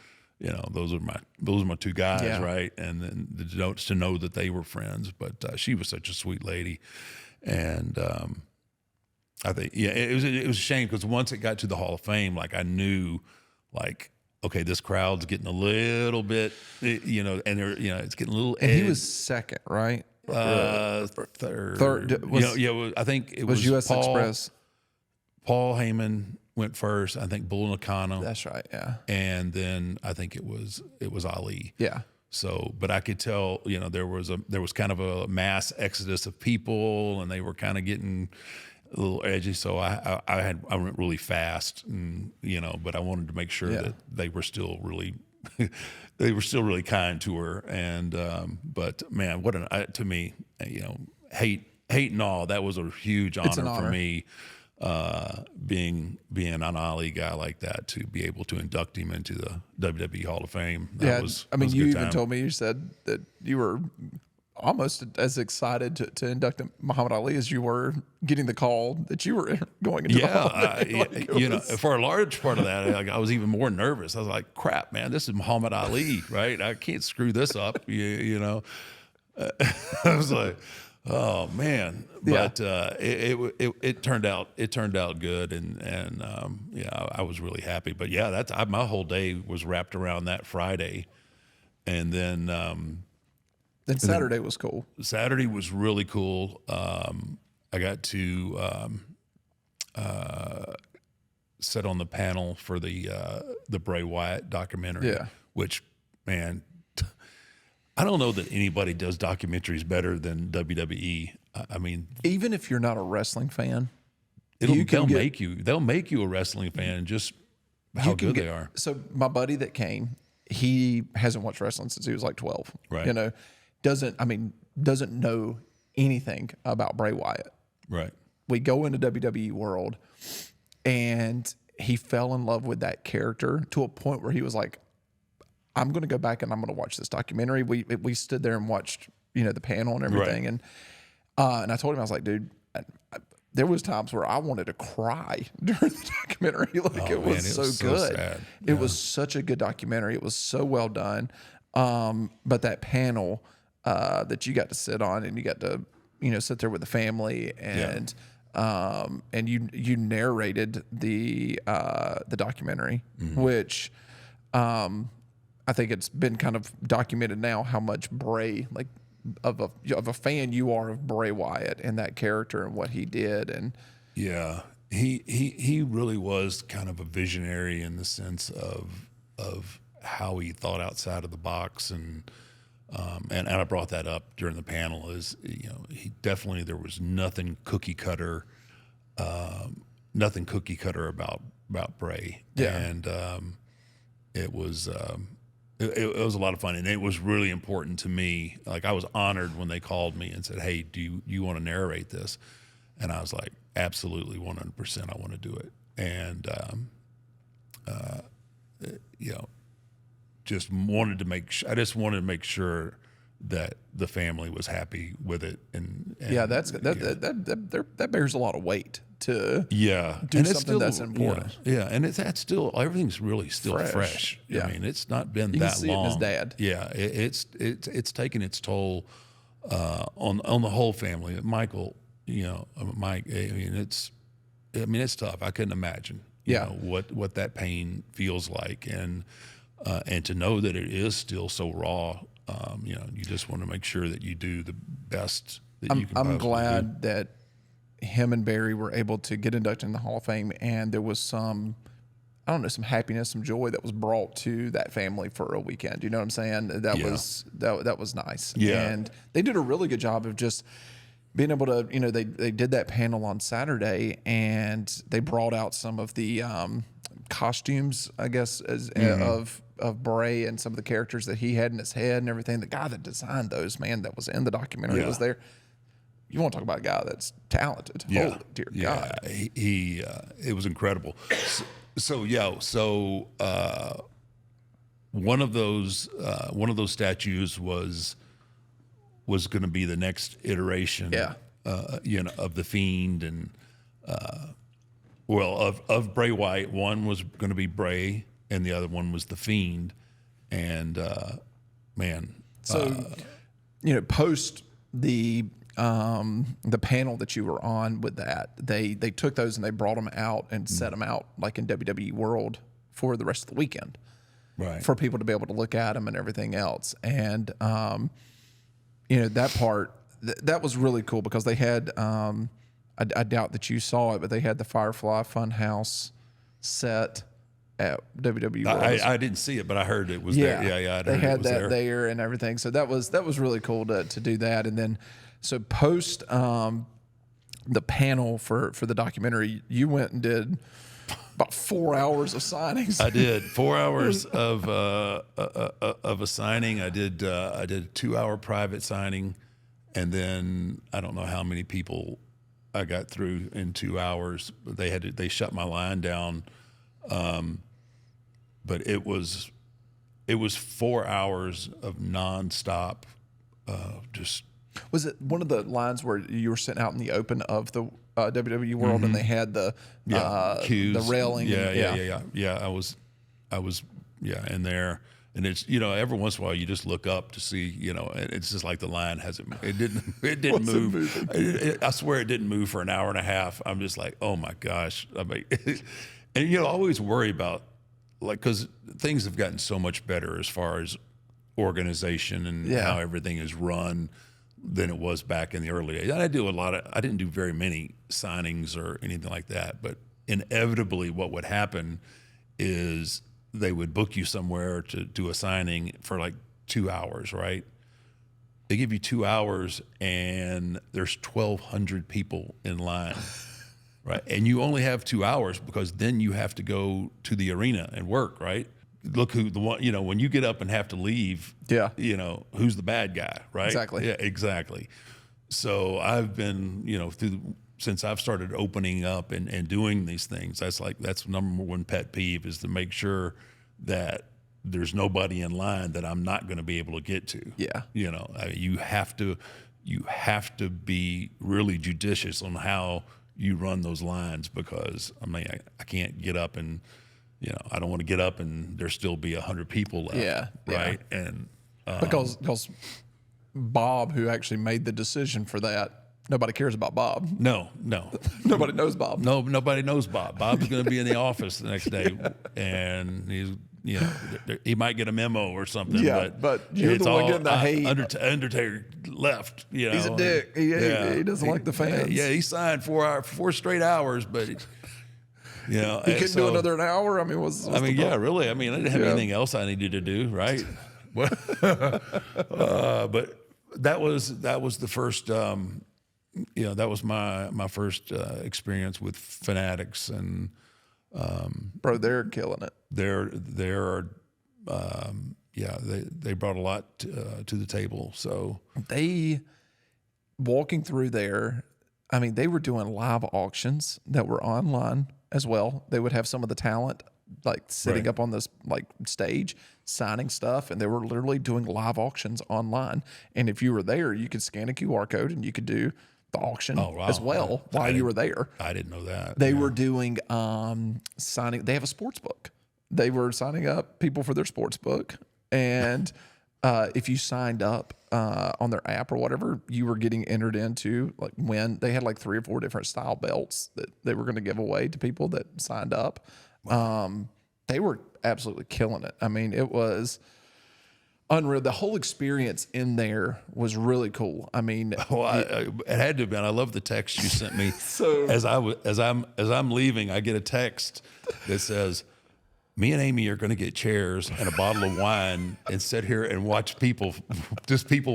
those are my two guys, Yeah. right? And then to know that they were friends. But she was such a sweet lady, and I think it was a shame because once it got to the Hall of Fame, like I knew, like, okay, this crowd's getting a little bit, and they're it's getting a little. and he was second, right? Third. I think it was U.S. Paul, Express. Paul Heyman went first. I think Bull Nakano, That's right. Yeah. and then I think it was Ali. Yeah. So, but I could tell, there was kind of a mass exodus of people, and they were kind of getting a little edgy. So I went really fast, and but I wanted to make sure Yeah. that they were still really. They were still really kind to her, and but man, to me, hate and all, that was a huge It's an honor for honor. me, being an Ali guy like that, to be able to induct him into the WWE Hall of Fame. That was, I mean, was a you good even time. told me, you said that you were almost as excited to induct Muhammad Ali as you were getting the call that you were going into the Hall of Fame. Like, it was- for a large part of that, I was even more nervous. I was like, crap, man, this is Muhammad Ali, right? I can't screw this up, I was like, oh man, but it turned out good, and I was really happy. But yeah, my whole day was wrapped around that Friday, and then Then Saturday was cool. Saturday was really cool. I got to sit on the panel for the Bray Wyatt documentary. Yeah. Which, man, I don't know that anybody does documentaries better than WWE. I mean, Even if you're not a wrestling fan, they'll make you a wrestling fan, just how you can good get- they are. So my buddy that came, he hasn't watched wrestling since he was like 12. Right. Doesn't know anything about Bray Wyatt. Right. We go into WWE World, and he fell in love with that character to a point where he was like, I'm going to go back and I'm going to watch this documentary. We stood there and watched, the panel and everything. Right. And I told him, I was like, dude, there was times where I wanted to cry during the documentary. Like, it was so good. sad. It was such a good documentary. It was so well done. But that panel that you got to sit on, and you got to, sit there with the family, and and you narrated the documentary, which I think it's been kind of documented now how much Bray, like of a fan you are of Bray Wyatt and that character and what he did. And yeah, he really was kind of a visionary in the sense of how he thought outside of the box, and I brought that up during the panel. Is, you know, he definitely, there was nothing cookie cutter about Bray. Yeah. And it was it was a lot of fun, and it was really important to me. Like, I was honored when they called me and said, "Hey, do you want to narrate this?" And I was like, "Absolutely, 100%, I want to do it." And you know, just wanted to make I just wanted to make sure that the family was happy with it. And yeah, that bears a lot of weight to do and it's something still, that's important. Yeah, and that's still, everything's really still fresh. Yeah. I mean, it's not been You that can see long. it in his dad. Yeah, it's taken its toll on the whole family. Michael, you know, Mike. I mean, it's tough. I couldn't imagine, you know, what that pain feels like, and to know that it is still so raw. You know, you just want to make sure that you do the best that you can. I'm glad that him and Barry were able to get inducted in the Hall of Fame, and there was some happiness, some joy that was brought to that family for a weekend. You know what I'm saying? That was nice. Yeah. And they did a really good job of just being able to, you know, they did that panel on Saturday, and they brought out some of the costumes, I guess, of Bray and some of the characters that he had in his head and everything. The guy that designed those, man, that was in the documentary was there. You want to talk about a guy that's talented? Yeah. Holy dear God! He it was incredible. So one of those statues was going to be the next iteration. Yeah. You know, of the Fiend, and of Bray Wyatt. One was going to be Bray, and the other one was the Fiend. And man, you know, post the panel that you were on with that, they took those and they brought them out and set them out like in WWE World for the rest of the weekend, right, for people to be able to look at them and everything else. And you know, that part that was really cool, because they had I doubt that you saw it, but they had the Firefly Funhouse set at WWE World. I didn't see it, but I heard it was there. Yeah, they had that there and everything. So that was really cool to do that. And then, so post the panel for the documentary, you went and did about 4 hours of signings. I did 4 hours of a signing. I did a 2-hour private signing, and then I don't know how many people I got through in 2 hours. They shut my line down. But it was 4 hours of nonstop, just. Was it one of the lines where you were sitting out in the open of the WWE World, and they had the queues, the railing? Yeah. I was in there, and it's, you know, every once in a while you just look up to see, you know, and it's just like the line didn't move. I swear it didn't move for an hour and a half. I'm just like, oh my gosh. I mean, and you know, I always worry about, like, because things have gotten so much better as far as organization and how everything is run than it was back in the early days. I didn't do very many signings or anything like that, but inevitably what would happen is they would book you somewhere to do a signing for like 2 hours, right? They give you 2 hours and there's 1,200 people in line. Right, and you only have 2 hours, because then you have to go to the arena and work. Right, look who the one, you know, when you get up and have to leave. Yeah, you know who's the bad guy, right? Exactly. Yeah, exactly. So I've been, you know, since I've started opening up and doing these things. That's number one pet peeve, is to make sure that there's nobody in line that I'm not going to be able to get to. Yeah, you know, I mean, you have to be really judicious on how you run those lines, because I mean, I can't get up and, you know, I don't want to get up and there still be 100 people left. Yeah. Right. And because Bob, who actually made the decision for that, Nobody cares about Bob. No. Nobody knows Bob. No, nobody knows Bob. Bob's going to be in the office the next day, and he's, he might get a memo or something. Yeah, but you're the one getting the hate. Undertaker left. He's a dick. He doesn't like the fans. Yeah, he signed 4 straight hours, but he couldn't do another hour. I mean, really. I mean, I didn't have anything else I needed to do, right? But that was the first. That was my first experience with Fanatics, and bro, they're killing it. They brought a lot to the table. So they walking through there. I mean, they were doing live auctions that were online as well. They would have some of the talent like sitting up on this like stage signing stuff, and they were literally doing live auctions online. And if you were there, you could scan a QR code and you could do the auction as well while you were there. I didn't know that. They were doing signing. They have a sports book. They were signing up people for their sports book, and if you signed up on their app or whatever, you were getting entered into like when they had like 3 or 4 different style belts that they were going to give away to people that signed up. Wow. They were absolutely killing it. I mean, it was unreal. The whole experience in there was really cool. I mean, it had to have been. I love the text you sent me. So as I'm leaving, I get a text that says, "Me and Amy are going to get chairs and a bottle of wine and sit here and watch people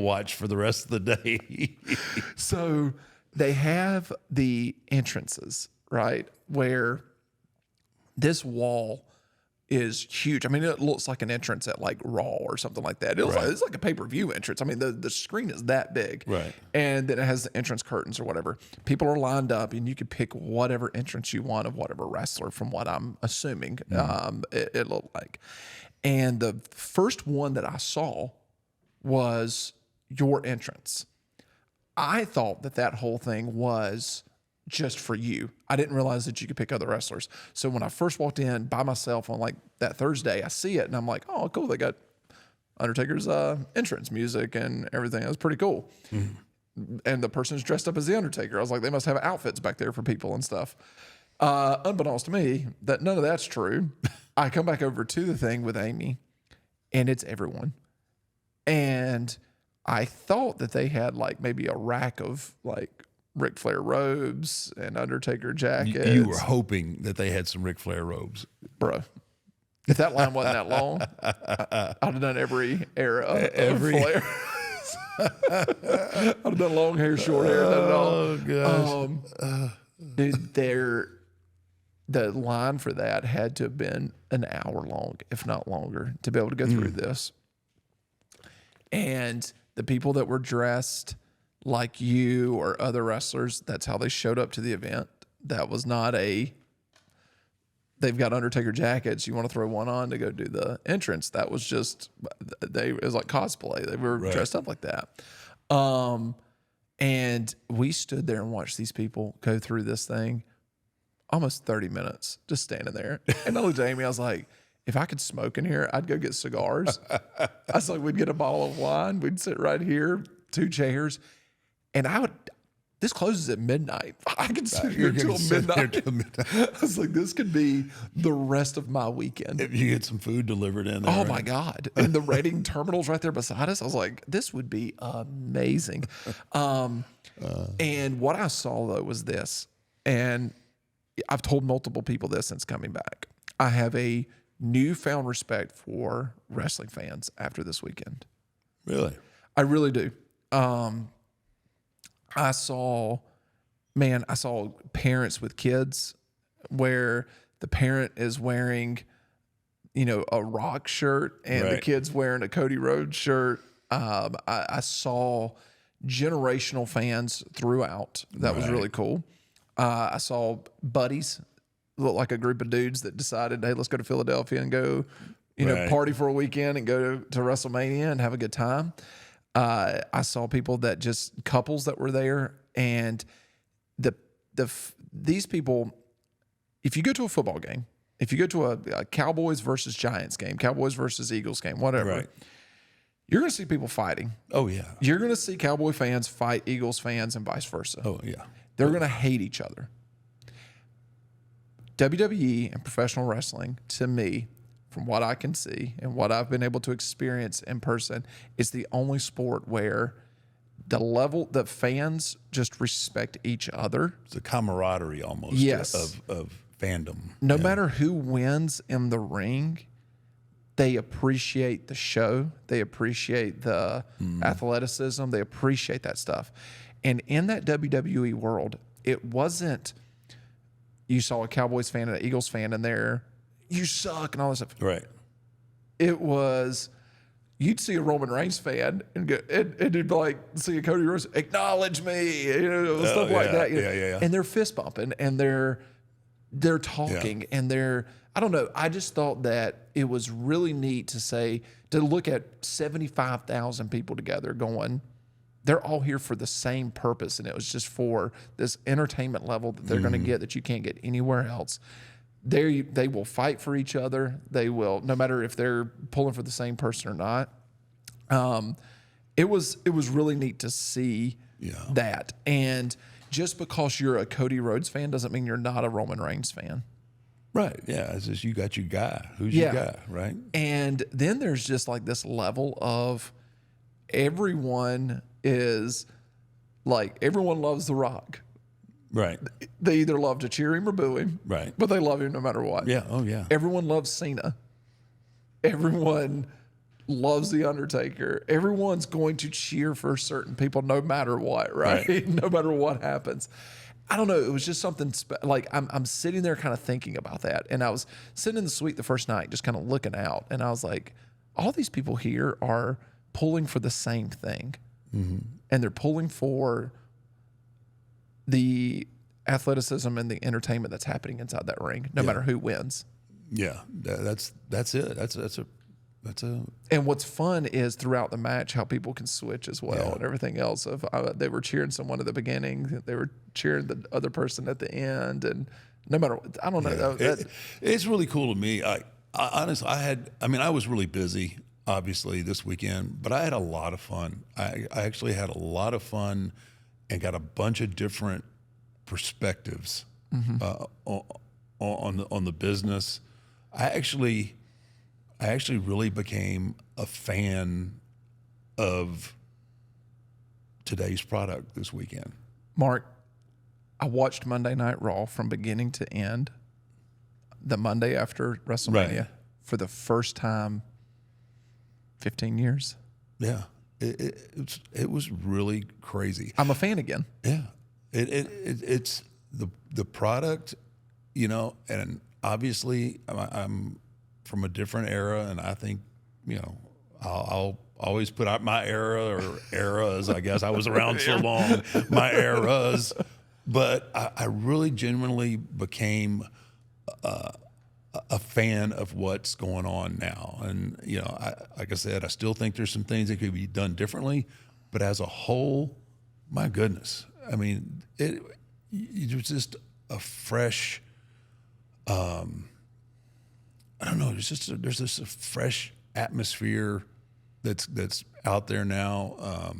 watch for the rest of the day." So they have the entrances, right, where this wall is huge. I mean, it looks like an entrance at like Raw or something like that. It's like a pay-per-view entrance. I mean, the screen is that big. Right. And then it has the entrance curtains or whatever. People are lined up, and you can pick whatever entrance you want of whatever wrestler, from what I'm assuming it looked like. And the first one that I saw was your entrance. I thought that whole thing was just for you. I didn't realize that you could pick other wrestlers. So when I first walked in by myself on like that Thursday, I see it and I'm like, oh, cool. They got Undertaker's entrance music and everything. It was pretty cool. Mm-hmm. And the person's dressed up as the Undertaker. I was like, they must have outfits back there for people and stuff. Unbeknownst to me, that none of that's true. I come back over to the thing with Amy, and it's everyone. And I thought that they had like maybe a rack of like Ric Flair robes and Undertaker jackets. You were hoping that they had some Ric Flair robes. Bro, if that line wasn't that long, I'd have done every era of Flair. I'd have done long hair, short hair, not at all. Oh, gosh. Dude, the line for that had to have been an hour long, if not longer, to be able to go through this. And the people that were dressed like you or other wrestlers, that's how they showed up to the event. That was not they've got Undertaker jackets, you want to throw one on to go do the entrance. That was just, it was like cosplay. They were dressed up like that. And we stood there and watched these people go through this thing almost 30 minutes, just standing there. And I looked at Amy, I was like, if I could smoke in here, I'd go get cigars. I was like, we'd get a bottle of wine. We'd sit right here, 2 chairs. And this closes at midnight. I can sit here till midnight. I was like, this could be the rest of my weekend. If you get some food delivered in there. Oh my God. And the rating terminal's right there beside us. I was like, this would be amazing. And what I saw though was this, and I've told multiple people this since coming back. I have a newfound respect for wrestling fans after this weekend. Really? I really do. I saw parents with kids where the parent is wearing, a Rock shirt and the kid's wearing a Cody Rhodes shirt. I saw generational fans throughout. That was really cool. I saw buddies, look like a group of dudes that decided, hey, let's go to Philadelphia and go, party for a weekend and go to WrestleMania and have a good time. I saw people that just couples that were there, and these people, if you go to a football game, if you go to a Cowboys versus Giants game, Cowboys versus Eagles game, whatever, you're going to see people fighting. Oh, yeah. You're going to see Cowboy fans fight Eagles fans and vice versa. Oh, yeah. They're going to hate each other. WWE and professional wrestling, to me, from what I can see and what I've been able to experience in person, is the only sport where the level that fans just respect each other. It's a camaraderie almost of fandom. No matter who wins in the ring, they appreciate the show. They appreciate the athleticism. They appreciate that stuff. And in that WWE world, it wasn't you saw a Cowboys fan and an Eagles fan in there, you suck and all this stuff. Right. It was, you'd see a Roman Reigns fan and it'd be like, see a Cody Rhodes, acknowledge me, stuff like that. Yeah. And they're fist bumping and they're talking and I don't know. I just thought that it was really neat to look at 75,000 people together going, they're all here for the same purpose. And it was just for this entertainment level that they're going to get that you can't get anywhere else. They will fight for each other. They will, no matter if they're pulling for the same person or not. It was really neat to see that. And just because you're a Cody Rhodes fan doesn't mean you're not a Roman Reigns fan. Right. Yeah. It's just you got your guy. Who's your guy, right? And then there's just like this level of everyone is like, everyone loves The Rock. Right. They either love to cheer him or boo him. Right. But they love him no matter what. Yeah. Oh, yeah. Everyone loves Cena. Everyone loves The Undertaker. Everyone's going to cheer for certain people no matter what, right? No matter what happens. I don't know. It was just something like I'm sitting there kind of thinking about that. And I was sitting in the suite the first night just kind of looking out. And I was like, all these people here are pulling for the same thing. Mm-hmm. And they're pulling for the athleticism and the entertainment that's happening inside that ring, no matter who wins. Yeah, that's it. That's a. And what's fun is throughout the match how people can switch as well and everything else. Of they were cheering someone at the beginning, they were cheering the other person at the end, and no matter what, I don't know. It's really cool to me. I honestly, I was really busy, obviously, this weekend, but I had a lot of fun. I actually had a lot of fun and got a bunch of different perspectives on the business. I actually really became a fan of today's product this weekend. Mark, I watched Monday Night Raw from beginning to end, the Monday after WrestleMania, for the first time 15 years. Yeah, it was really crazy. I'm a fan again. Yeah, it's the product, and obviously I'm from a different era, and I think, I'll always put out my era or eras. I guess I was around so long, my eras. But I really genuinely became a fan of what's going on now. And, like I said, I still think there's some things that could be done differently. But as a whole, my goodness, I mean, it was just a fresh, I don't know. There's just a fresh atmosphere that's out there now.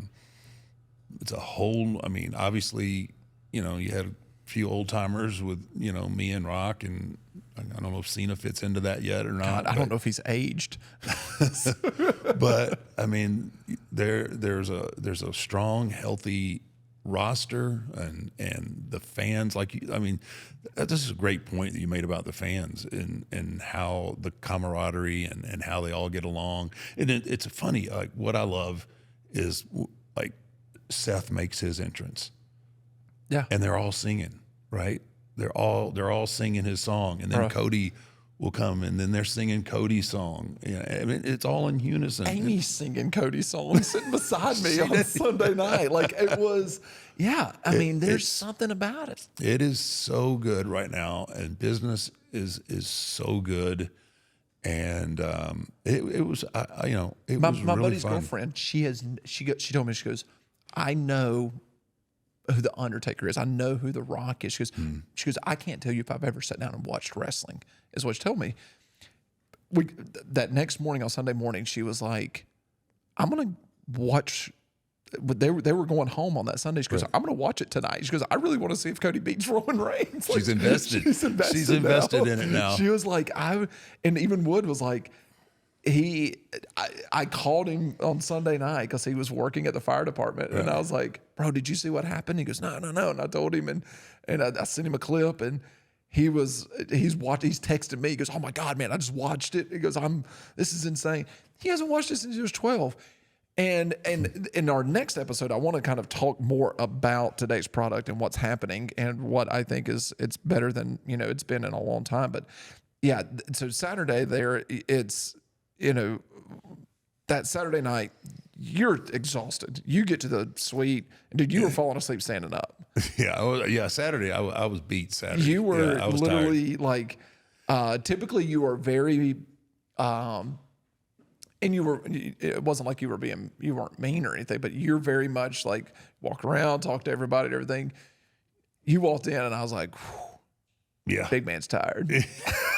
It's a whole. I mean, obviously, you had a few old timers with me and Rock, and I don't know if Cena fits into that yet or not. God, I don't know if he's aged. But I mean, there's a strong, healthy roster and the fans. This is a great point that you made about the fans and how the camaraderie and how they all get along. And it's funny, like what I love is like Seth makes his entrance. Yeah. And they're all singing, right? They're all singing his song, and then Cody will come, and then they're singing Cody's song. I mean, it's all in unison. Amy's singing Cody's song sitting beside me on Sunday night. Like it was, I mean, there's something about it. It is so good right now, and business is so good. And it was, it was my really buddy's fun. girlfriend. She told me, she goes, I know who the Undertaker is. I know who the Rock is. She goes, I can't tell you if I've ever sat down and watched wrestling, is what she told me. That next morning on Sunday morning, she was like, I'm going to watch. But they were going home on that Sunday. She goes, I'm going to watch it tonight. She goes, I really want to see if Cody beats Roman Reigns. Like, she's invested. She's invested in it now. She was like, and even Wood was like, I called him on Sunday night because he was working at the fire department. And I was like, bro, did you see what happened? He goes, no. And I told him, and I sent him a clip, and he's texting me. He goes, oh my God, man, I just watched it. He goes, this is insane. He hasn't watched it since he was 12. And in our next episode, I want to kind of talk more about today's product and what's happening and what I think it's better than, it's been in a long time. But yeah, so Saturday there, it's, that Saturday night, you're exhausted. You get to the suite, and dude, you were falling asleep standing up. Saturday, I was beat Saturday. You were I was literally tired. like, typically you are very, and it wasn't like you weren't mean or anything, but you're very much like walk around, talk to everybody and everything. You walked in and I was like, yeah, big man's tired.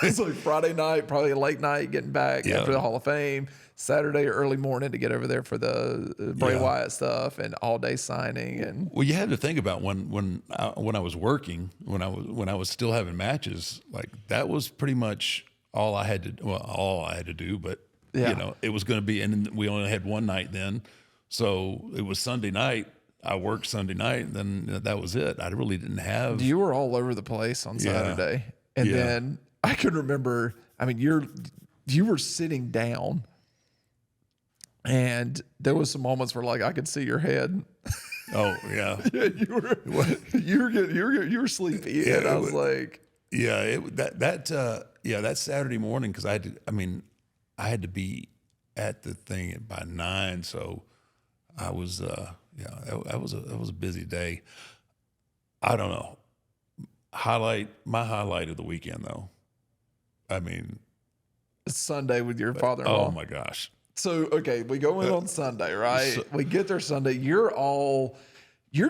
It's like Friday night, probably a late night getting back after the Hall of Fame, Saturday early morning to get over there for the Bray Wyatt stuff and all day signing. And well, you had to think about when I was working, when I was still having matches, like that was pretty much all I had to do, but it was going to be, and we only had one night then. So it was Sunday night. I worked Sunday night, and then that was it. I really didn't have. You were all over the place on Saturday. And then I can remember, I mean, you were sitting down, and there was some moments where like I could see your head. Oh yeah. you were sleepy. Yeah, and I was like, that Saturday morning, because I had to be at the thing by 9, so I was that was a busy day. I don't know. My highlight of the weekend though. I mean, Sunday with your father-in-law. Oh my gosh. So okay, we go in on Sunday, right? We get there Sunday. You're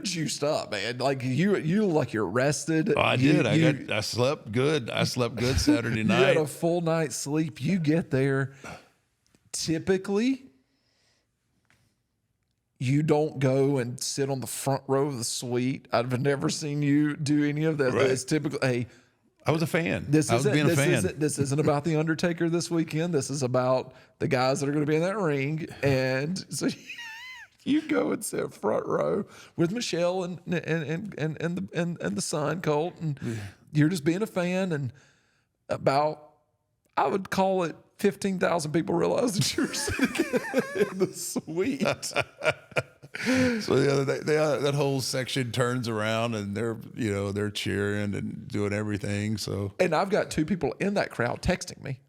juiced up, man. Like you look like you're rested. Oh, I did. I slept good. I slept good Saturday night. You had a full night's sleep. You get there. Typically, you don't go and sit on the front row of the suite. I've never seen you do any of that. Right. It's typically, hey, I was a fan. This isn't about the Undertaker this weekend. This is about the guys that are going to be in that ring. And so you go and sit front row with Michelle and the son, Colt, and you're just being a fan. And about, I would call it 15,000 people realized that you were sitting in the suite. So the other day, that whole section turns around and they're cheering and doing everything. So, and I've got 2 people in that crowd texting me.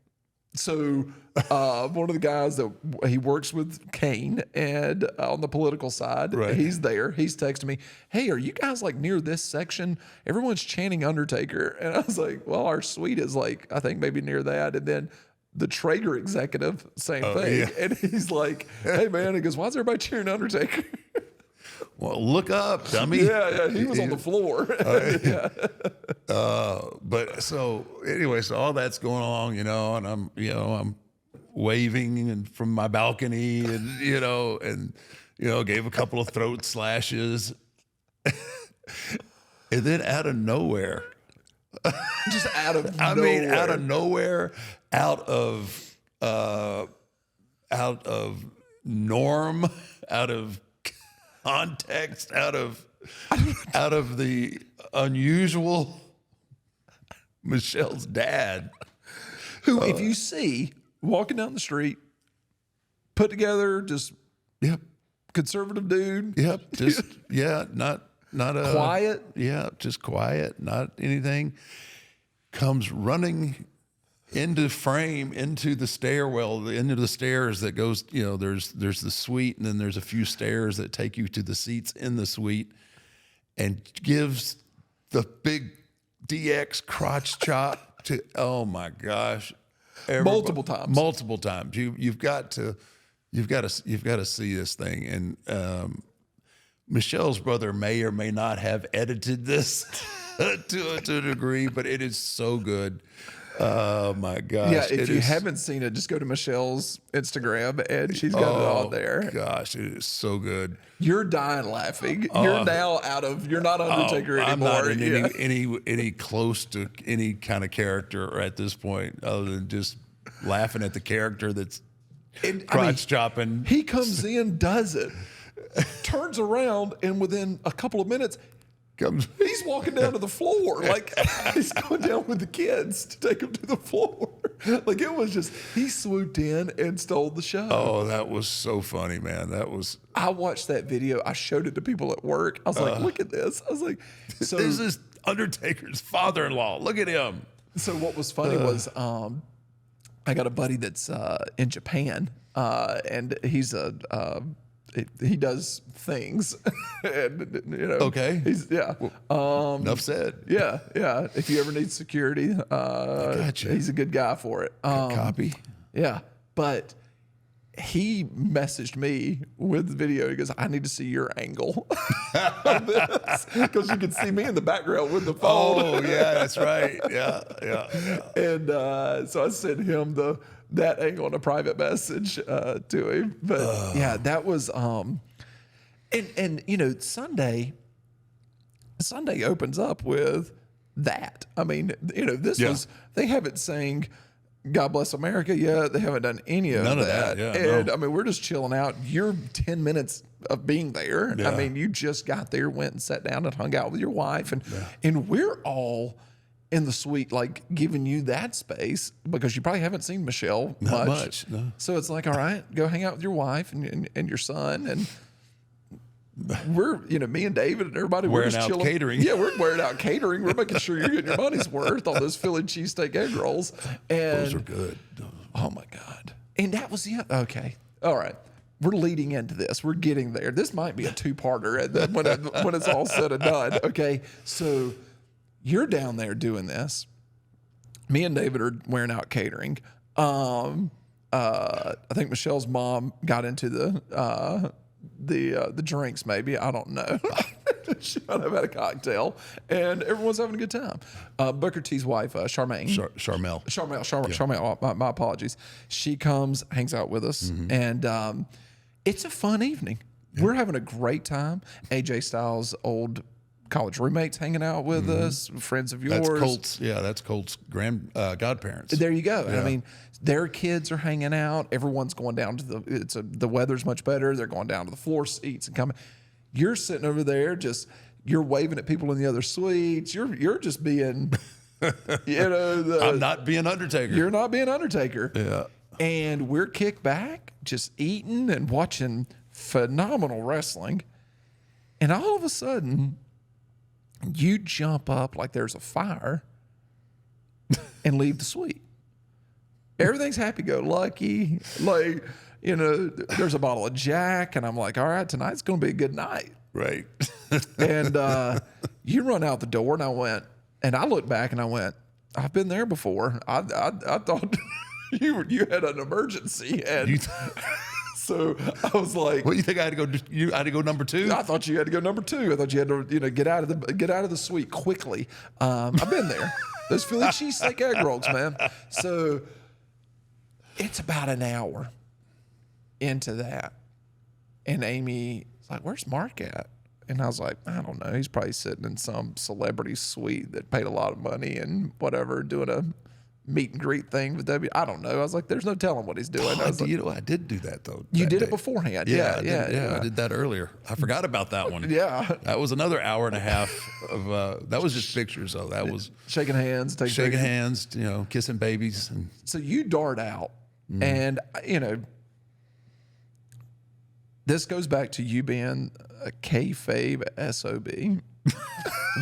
So one of the guys that he works with Kane and on the political side, he's there. He's texting me, "Hey, are you guys like near this section? Everyone's chanting Undertaker." And I was like, "Well, our suite is like I think maybe near that." And then the Traeger executive, same thing. Yeah. And he's like, "Hey man," he goes, "Why is everybody cheering Undertaker?" Well, look up, dummy. Yeah, he was on the floor. But so anyway, so all that's going along, and I'm waving and from my balcony and gave a couple of throat slashes. And then out of nowhere, just out of I nowhere. mean, out of nowhere, out of norm, out of context, out of the unusual, Michelle's dad, who, if you see walking down the street, put together, just conservative dude. Yep, just not a quiet. Yeah, just quiet, not anything. Comes running into frame, into the stairwell, into the stairs that goes, there's the suite, and then there's a few stairs that take you to the seats in the suite, and gives the big DX crotch chop to, oh my gosh, multiple times. You've got to see this thing. And Michelle's brother may or may not have edited this to a degree, but it is so good. Oh my gosh! Yeah, if you haven't seen it, just go to Michelle's Instagram and she's got it on there. Gosh, it is so good. You're dying laughing. You're now you're not Undertaker anymore. I'm not in Yeah. any close to any kind of character at this point, other than just laughing at the character that's crotch chopping. He comes in, does it, turns around, and within a couple of minutes, he's walking down to the floor. Like, he's going down with the kids to take them to the floor. Like, it was just, he swooped in and stole the show. Oh, that was so funny, man. I watched that video. I showed it to people at work. I was like, look at this. I was like, so this is Undertaker's father-in-law. Look at him. So what was funny was I got a buddy that's in Japan, and he's he does things, and Okay. Enough said. Yeah. If you ever need security, Gotcha. he's a good guy for it. Copy. Yeah, but he messaged me with the video. He goes, "I need to see your angle on this," because you can see me in the background with the phone. Oh yeah, that's right. Yeah. And so I sent him that angle in a private message to him. But yeah, that was and Sunday opens up with that. I mean, this was, they haven't sang God Bless America yet. They haven't done any of None that. of that. Yeah, and no. I mean, we're just chilling out. You're 10 minutes of being there. Yeah. I mean, you just got there, went and sat down and hung out with your wife, and we're all in the suite, like giving you that space because you probably haven't seen Michelle Not much. No. So it's like, all right, go hang out with your wife and your son, and we're, me and David and everybody, we're Wearing just out chilling. catering. Yeah, we're wearing out catering. We're making sure you're getting your money's worth on those Philly cheesesteak egg rolls. And Those are good. oh my God. And that was it. Okay. All right. We're leading into this. We're getting there. This might be a two-parter when it's all said and done. Okay. So you're down there doing this. Me and David are wearing out catering. I think Michelle's mom got into the drinks, maybe. I don't know. She might have had a cocktail, and everyone's having a good time. Booker T's wife, Charmaine. Charmaine. My apologies. She comes, hangs out with us, and it's a fun evening. Yeah. We're having a great time. AJ Styles' old college roommates hanging out with us, friends of yours. That's Colt's godparents. There you go. Yeah. I mean, their kids are hanging out. Everyone's going down to the weather's much better. They're going down to the floor seats and coming. You're sitting over there, you're waving at people in the other suites. You're just being, I'm not being Undertaker. You're not being Undertaker. Yeah. And we're kicked back, just eating and watching phenomenal wrestling. And all of a sudden, you jump up like there's a fire and leave the suite. Everything's happy-go-lucky. Like, there's a bottle of Jack, and I'm like, all right, tonight's going to be a good night. Right. And you run out the door, and I looked back and I went, I've been there before. I thought you had an emergency. And so I was like, "What, you think I had to go? You had to go number 2? I thought you had to go number 2. I thought you had to, get out of the suite quickly. I've been there. Those Philly cheesesteak egg rolls, man. So it's about an hour into that, and Amy's like, "Where's Mark at?" And I was like, "I don't know. He's probably sitting in some celebrity suite that paid a lot of money and whatever, doing a meet and greet thing with W. I don't know." I was like, "There's no telling what he's doing." I did do that though. You did it beforehand. Yeah. I did that earlier. I forgot about that one. Yeah. That was another hour and a half of that was just pictures though. That was shaking hands, shaking hands, kissing babies. And so you dart out, and this goes back to you being a kayfabe SOB.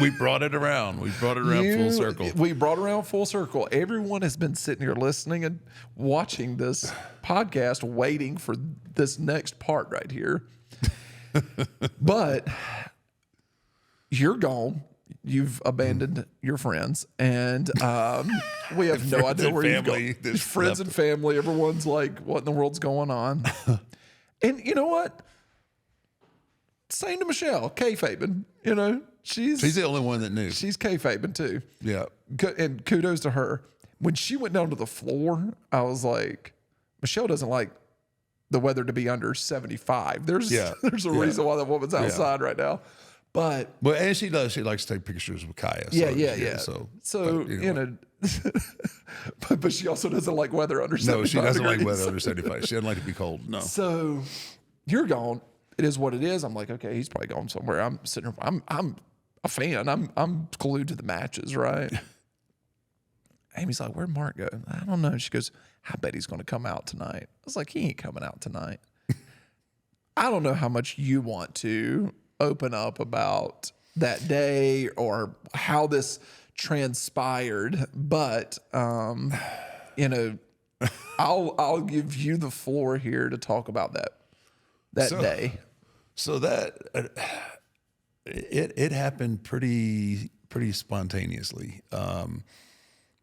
We brought it around. We brought it around full circle. We brought it around full circle. Everyone has been sitting here listening and watching this podcast, waiting for this next part right here. But you're gone. You've abandoned your friends, and we have no idea where you've gone. Friends and family. Everyone's like, "What in the world's going on?" And you know what? Same to Michelle, kayfabing. She's the only one that knew. She's kayfabing too. Yeah. And kudos to her. when she went down to the floor, I was like, Michelle doesn't like the weather to be under 75. There's a reason why that woman's outside right now. But and she likes to take pictures with Kaya. So anyway. But she also doesn't like weather under 75. No, she doesn't degrees. like weather under 75. She doesn't like to be cold. No. So you're gone. It is what it is. I'm like, okay, he's probably going somewhere. I'm sitting here. I'm a fan. I'm glued to the matches, right? Amy's like, where'd Mark go? I don't know. She goes, I bet he's going to come out tonight. I was like, he ain't coming out tonight. I don't know how much you want to open up about that day or how this transpired, but I'll give you the floor here to talk about that day. So that it happened pretty spontaneously.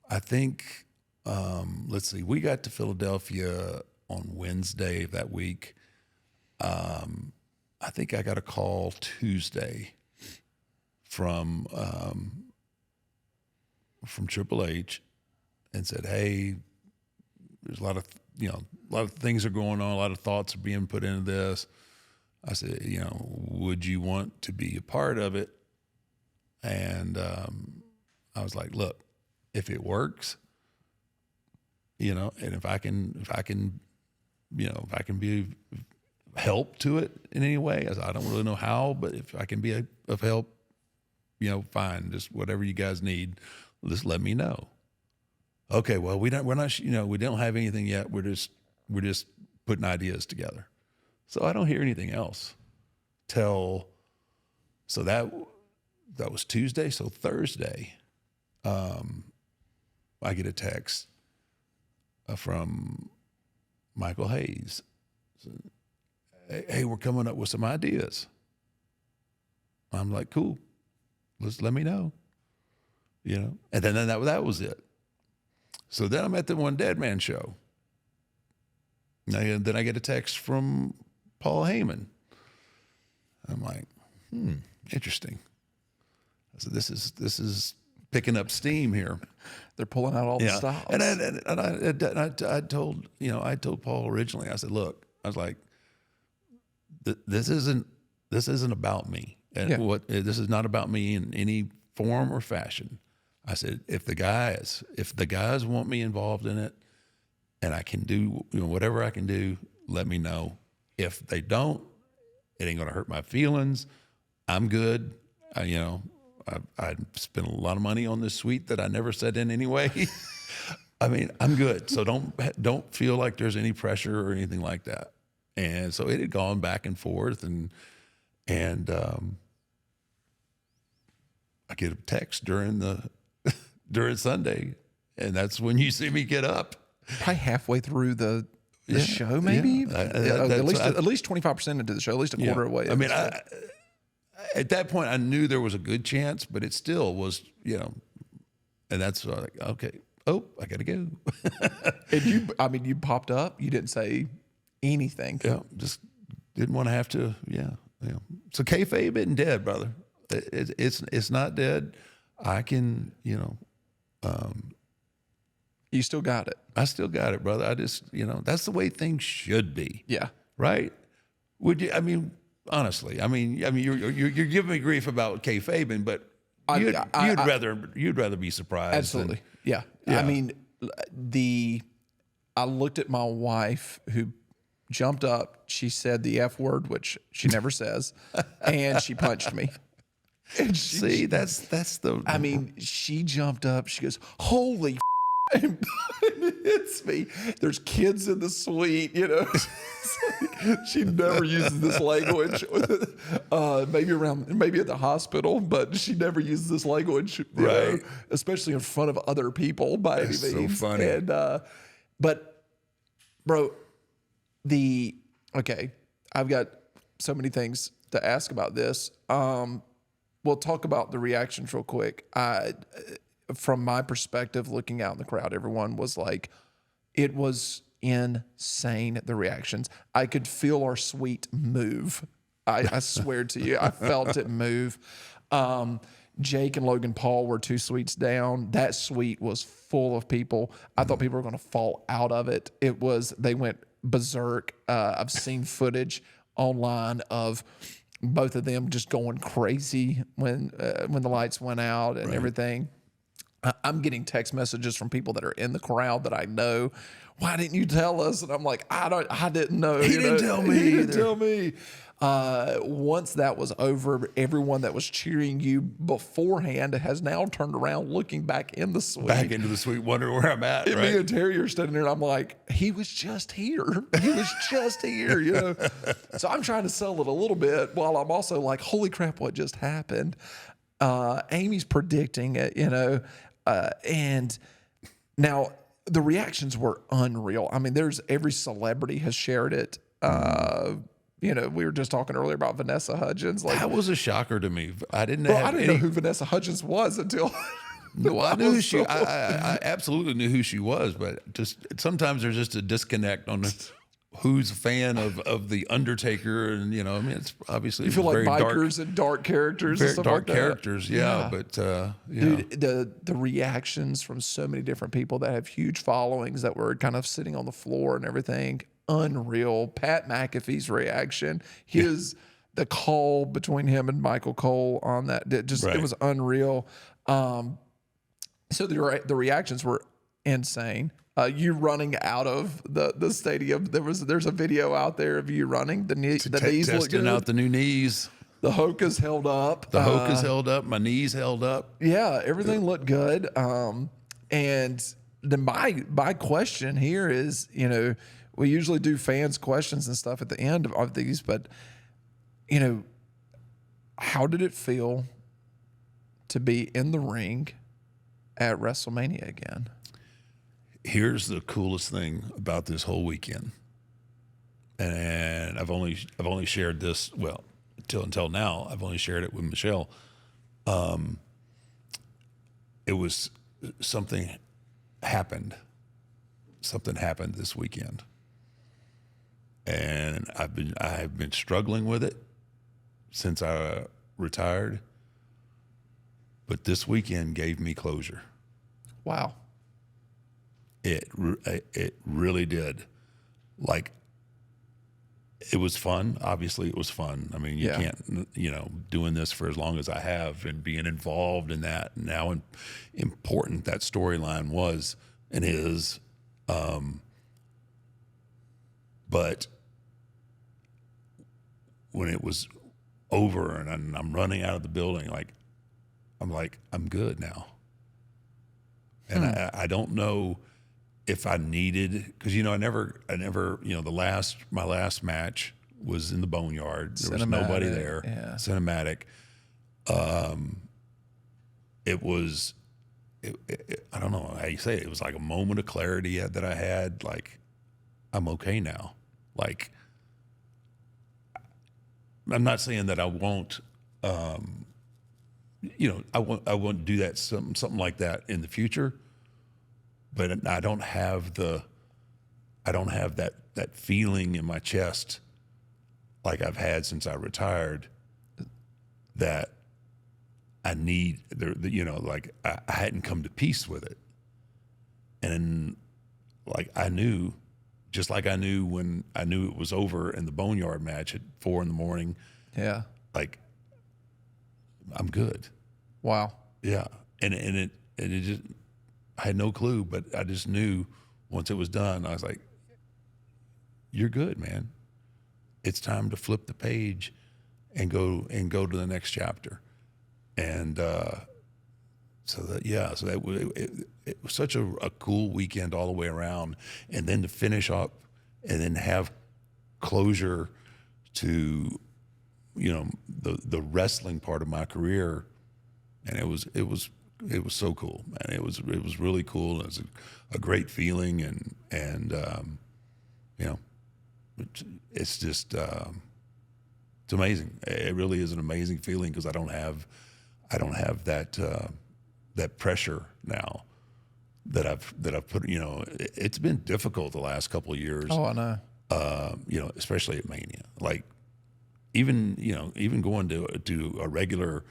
I think let's see, we got to Philadelphia on Wednesday of that week. I think I got a call Tuesday from Triple H and said, "Hey, there's a lot of things are going on, a lot of thoughts are being put into this." I said, would you want to be a part of it? And I was like, look, if it works, and if I can be help to it in any way, I don't really know how, but if I can be of help, fine, just whatever you guys need, just let me know. Okay, well, we don't have anything yet. We're just putting ideas together. So I don't hear anything else so that was Tuesday. So Thursday, I get a text from Michael Hayes. Hey, we're coming up with some ideas. I'm like, cool. Let me know. And then that was it. So then I'm at the One Deadman Show. And then I get a text from Paul Heyman. I'm like, interesting. I said, this is picking up steam here. They're pulling out all the stops. And I told Paul originally. I said, look, I was like, this isn't about me. And this is not about me in any form or fashion. I said, if the guys want me involved in it, and I can do whatever I can do, let me know. If they don't, it ain't gonna hurt my feelings. I'm good. I spent a lot of money on this suite that I never sat in anyway. I mean, I'm good. So don't feel like there's any pressure or anything like that. And so it had gone back and forth, and I get a text during Sunday, and that's when you see me get up. Probably halfway through the show, maybe at least 25% into the show, at least a quarter away. I mean, at that point, I knew there was a good chance, but it still was, and that's like, okay, I got to go. And you popped up. You didn't say anything. Yeah, just didn't want to have to. Yeah. So kayfabe isn't dead, brother. It's not dead. I can, You still got it. I still got it, brother. I just, that's the way things should be. Yeah. Right? Would you? I mean, honestly, you're giving me grief about kayfabing, but you'd rather be surprised. Absolutely. Yeah. I mean, I looked at my wife who jumped up. She said the F word, which she never says, and she punched me. And that's the. I mean, she jumped up. She goes, "Holy!" And it hits me. There's kids in the suite, She never uses this language. Maybe at the hospital, but she never uses this language, right? Especially in front of other people by any means. So funny. And but, bro, I've got so many things to ask about this. We'll talk about the reactions real quick. From my perspective, looking out in the crowd, everyone was like, it was insane, the reactions. I could feel our suite move. I swear to you, I felt it move. Jake and Logan Paul were 2 suites down. That suite was full of people. I thought people were going to fall out of it. They went berserk. I've seen footage online of both of them just going crazy when the lights went out and everything. I'm getting text messages from people that are in the crowd that I know. Why didn't you tell us? And I'm like, I didn't know. He didn't tell me. He didn't tell me. Once that was over, everyone that was cheering you beforehand has now turned around looking back in the suite. Back into the suite, wondering where I'm at. And right? me and Terry are standing there, and I'm like, he was just here. He was just here, you know? So I'm trying to sell it a little bit while I'm also like, holy crap, what just happened? Amy's predicting it, you know? And now the reactions were unreal. I mean, every celebrity has shared it. You know, we were just talking earlier about Vanessa Hudgens. Like, that was a shocker to me. I didn't know who Vanessa Hudgens was until. No, I knew who she. I absolutely knew who she was, but just sometimes there's just a disconnect on who's a fan of the Undertaker, and you know, I mean, it's obviously You feel like very bikers and dark characters, and very stuff dark like that. characters, yeah. But Dude, the reactions from so many different people that have huge followings that were kind of sitting on the floor and everything, unreal. Pat McAfee's reaction, the call between him and Michael Cole on that, it was unreal. So the reactions were insane. You running out of the stadium. There's a video out there of you running. The knees look good. Testing out the new knees. The Hoka's held up. The Hoka's held up. My knees held up. Yeah, everything looked good. And my question here is, you know, we usually do fans' questions and stuff at the end of these, but you know, how did it feel to be in the ring at WrestleMania again? Here's the coolest thing about this whole weekend, and I've only shared this until now. I've only shared it with Michelle. It was something happened this weekend, and I've been struggling with it since I retired, but this weekend gave me closure. Wow. It really did. Like, it was fun. Obviously, it was fun. I mean, you can't, you know, doing this for as long as I have and being involved in that, and how important that storyline was and is. But when it was over and I'm running out of the building, I'm good now. And I don't know if I needed, because you know, I never, you know, my last match was in the Boneyard. There was nobody there. Yeah. Cinematic. It was, I don't know how you say it. It was like a moment of clarity that I had. Like, I'm okay now. Like, I'm not saying that I won't, you know, I won't do that, something like that in the future. But I don't have that feeling in my chest like I've had since I retired, that I need, you know, like I hadn't come to peace with it. And like I knew, just like I knew when I knew it was over in the Boneyard match at 4 a.m. Yeah. Like, I'm good. Wow. Yeah. And it just, I had no clue, but I just knew once it was done, I was like, you're good, man. It's time to flip the page and go to the next chapter. And it was such a cool weekend all the way around. And then to finish up and then have closure to, you know, the wrestling part of my career. And it was so cool, man. It was really cool. It was a great feeling, and you know, it's just it's amazing. It really is an amazing feeling, because I don't have that pressure now that I've put. You know, it's been difficult the last couple of years. Oh, I know. You know, especially at Mania. Like, even going to a regular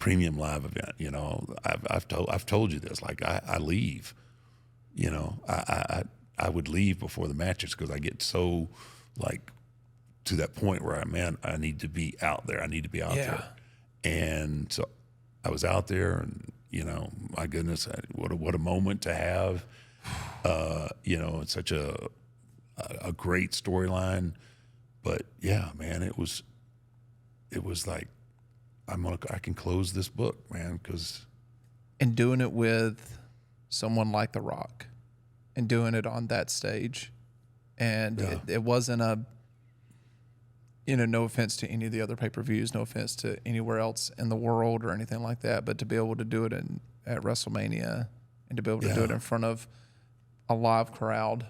premium live event. You know, I've told you this. Like I leave. You know, I would leave before the matches because I get so like to that point where I need to be out there. I need to be out there. And so I was out there, and you know, my goodness, what a moment to have. You know, it's such a great storyline. But yeah, man, it was like I can close this book, man, because and doing it with someone like The Rock, and doing it on that stage, and it wasn't a, you know, no offense to any of the other pay-per-views, no offense to anywhere else in the world or anything like that, but to be able to do it at WrestleMania and to be able to do it in front of a live crowd,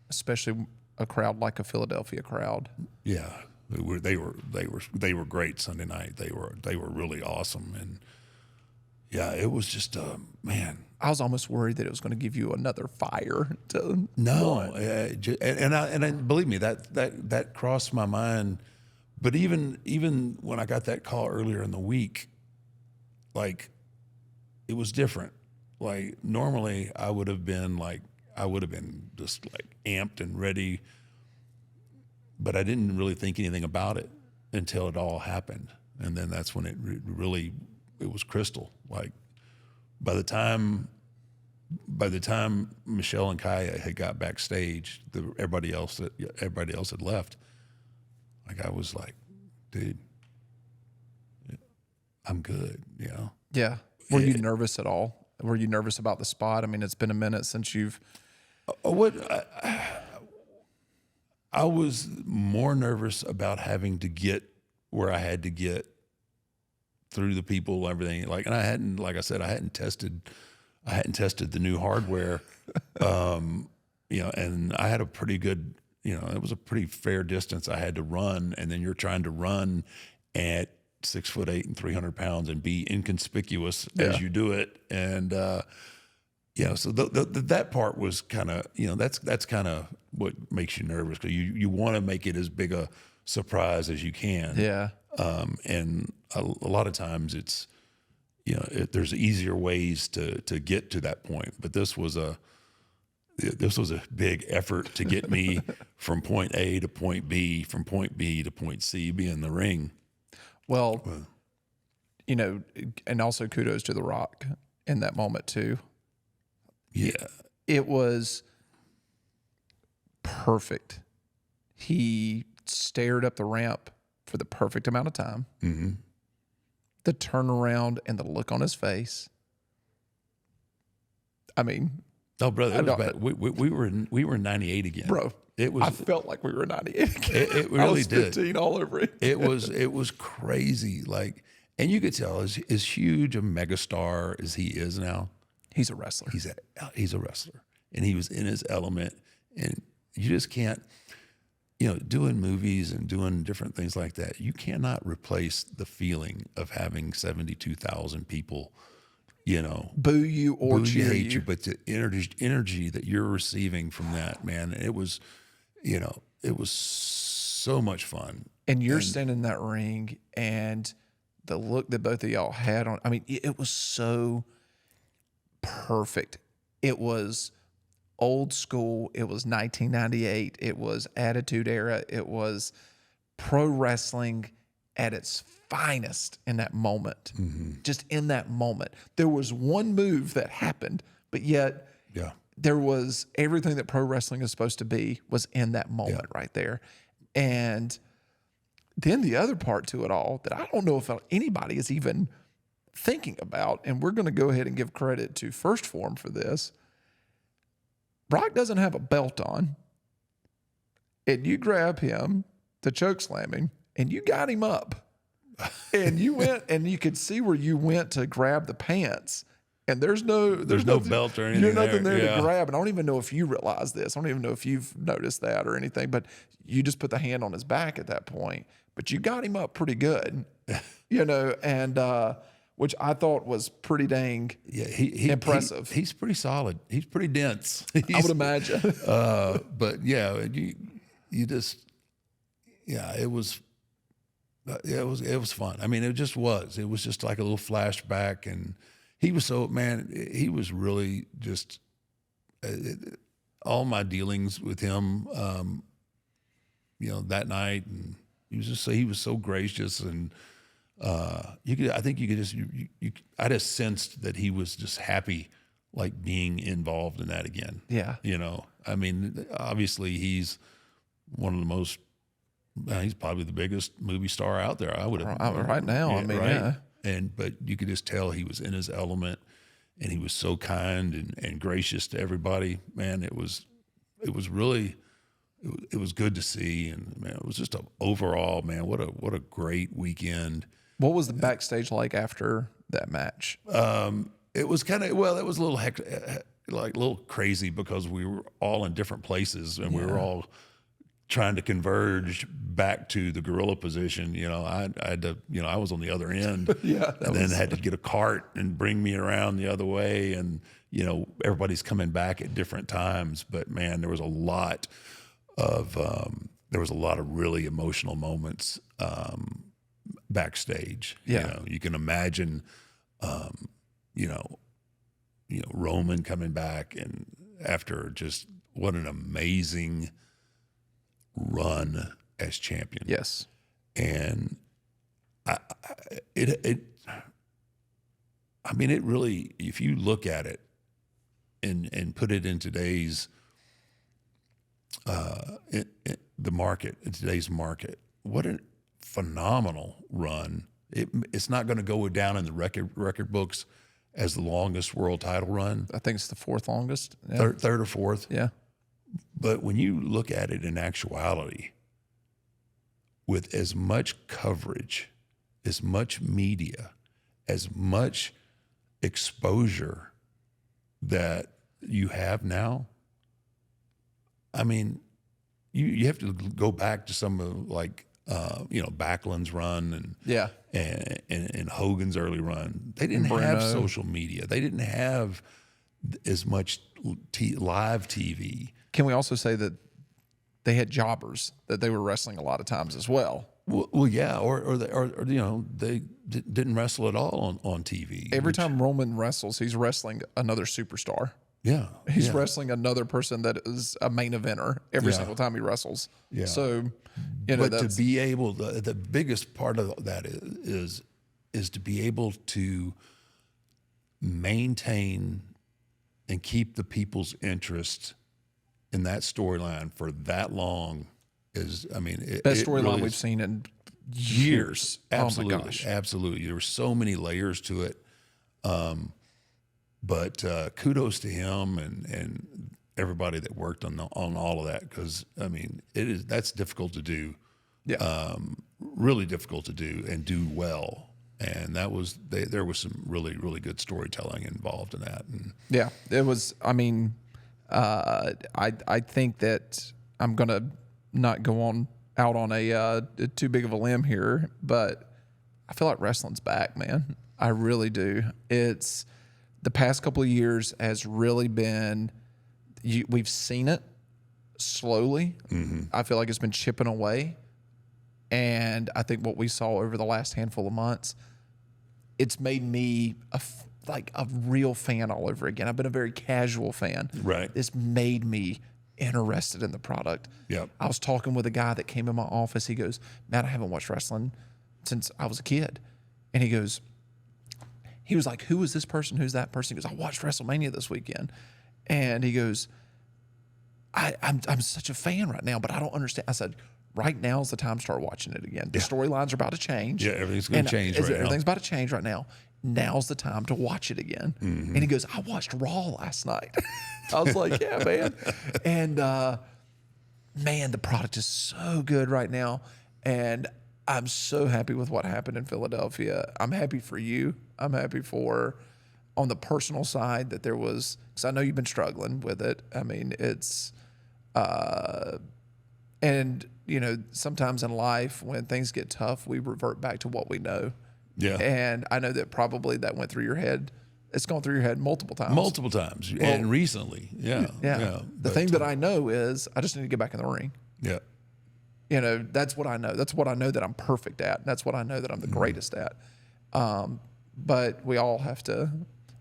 especially a crowd like a Philadelphia crowd. Yeah, they were great Sunday night. They were really awesome, and yeah, it was just man. I was almost worried that it was going to give you another fire to and believe me, that crossed my mind. But even when I got that call earlier in the week, like it was different. Like normally I would have been just like amped and ready, but I didn't really think anything about it until it all happened, and then that's when it was crystal. Like by the time Michelle and Kaya had got backstage, everybody else had left. Like I was like, dude, I'm good, you know? Yeah. Were you nervous at all? Were you nervous about the spot? I mean, it's been a minute since you've... I was more nervous about having to get where I had to get through the people, everything. Like, and I hadn't tested the new hardware, you know, and I had a pretty good, you know, it was a pretty fair distance I had to run, and then you're trying to run at 6'8" and 300 pounds and be inconspicuous as you do it, and you know, so that part was kind of, you know, that's kind of what makes you nervous, because you want to make it as big a surprise as you can. Yeah. And a lot of times it's, you know, there's easier ways to get to that point, but this was a big effort to get me from point A to point B, from point B to point C, be in the ring. Well, you know, and also kudos to The Rock in that moment too. Yeah. It was perfect. He stared up the ramp for the perfect amount of time. Mm-hmm. The turnaround and the look on his face. I mean, oh, brother, it was bad. We were in 98 again, bro. It was. I felt like we were 98 again. It really I was did. 15 all over it. It was crazy. Like, and you could tell as huge a megastar as he is now, he's a wrestler. He's a wrestler, and he was in his element. And you just can't, you know, doing movies and doing different things like that, you cannot replace the feeling of having 72,000 people, you know, boo you or cheer hate you. you, but the energy that you're receiving from that, man, it was, you know, it was so much fun. And you're standing in that ring, and the look that both of y'all had on, I mean, it was so perfect. It was old school. It was 1998. It was Attitude Era. It was pro wrestling at its finest in that moment. Mm-hmm. Just in that moment. There was one move that happened, but yet there was everything that pro wrestling is supposed to be was in that moment right there. And then the other part to it all that I don't know if anybody is even thinking about, and we're going to go ahead and give credit to First Form for this. Brock doesn't have a belt on, and you grab him to choke slam him, and you got him up, and you went, and you could see where you went to grab the pants, and there's no belt or anything. There's nothing there to grab, and I don't even know if you realize this. I don't even know if you've noticed that or anything, but you just put the hand on his back at that point, but you got him up pretty good, you know, and which I thought was pretty dang impressive. He's pretty solid. He's pretty dense. I would imagine. But yeah, you just, it was it was fun. I mean, it just was. It was just like a little flashback, and he was he was really just all my dealings with him, that night, and he was so gracious, and I just sensed that he was just happy, like being involved in that again. Yeah. I mean, obviously he's one of the most. He's probably the biggest movie star out there. I would have right now. I mean, right? Yeah. But you could just tell he was in his element, and he was so kind and gracious to everybody. Man, it was really good to see, and man, it was just overall, man, what a great weekend. What was the backstage like after that match? It was kind of it was a little like a little crazy because we were all in different places, and we were all trying to converge back to the gorilla position. I had to, I was on the other end, and then had to get a cart and bring me around the other way, and everybody's coming back at different times. But man, there was a lot of really emotional moments backstage. You can imagine, Roman coming back, and after just what an amazing run as champion. Yes. And it really, if you look at it and put it in today's today's market, what a phenomenal run. It's not going to go down in the record books as the longest world title run. I think it's the fourth longest. Yeah. Third or fourth. Yeah. But when you look at it in actuality, with as much coverage, as much media, as much exposure that you have now, I mean, you have to go back to some of Backlund's run and Hogan's early run. They didn't have social media. They didn't have as much live TV. Can we also say that they had jobbers that they were wrestling a lot of times as well? Well, yeah, or they didn't wrestle at all on TV. Every time Roman wrestles, he's wrestling another superstar. Yeah, he's wrestling another person that is a main eventer every single time he wrestles. Yeah. So, but to be able, the biggest part of that is to be able to maintain and keep the people's interest in that storyline for that long is, best storyline really we've seen in years. Absolutely, oh my gosh, absolutely. There were so many layers to it. But kudos to him and everybody that worked on all of that, because that's difficult to do. Yeah, really difficult to do and do well. And that was there was some really, really good storytelling involved in that. And yeah, it was. I think that I'm gonna not go out on a too big of a limb here, but I feel like wrestling's back, man. I really do. It's the past couple of years has really been. We've seen it slowly. Mm-hmm. I feel like it's been chipping away, and I think what we saw over the last handful of months, it's made me a real fan all over again. I've been a very casual fan. Right. It's made me interested in the product. Yep. I was talking with a guy that came in my office. He goes, "Matt, I haven't watched wrestling since I was a kid." And he was like, "Who is this person? Who's that person?" He goes, "I watched WrestleMania this weekend." And he goes, I'm such a fan right now, but I don't understand. I said, right now is the time to start watching it again. The storylines are about to change. Yeah, everything's going to change right now. Everything's about to change right now. Now's the time to watch it again. Mm-hmm. And he goes, "I watched Raw last night." I was like, "Yeah, man." And man, the product is so good right now. And I'm so happy with what happened in Philadelphia. I'm happy for you. I'm happy for, on the personal side, that there was, because I know you've been struggling with it. It's, and sometimes in life when things get tough, we revert back to what we know. Yeah. And I know that probably that went through your head. It's gone through your head multiple times. And recently. Yeah. Yeah. The thing that I know is I just need to get back in the ring. Yeah. You know, that's what I know. That's what I know that I'm perfect at. That's what I know that I'm the greatest at. But we all have to,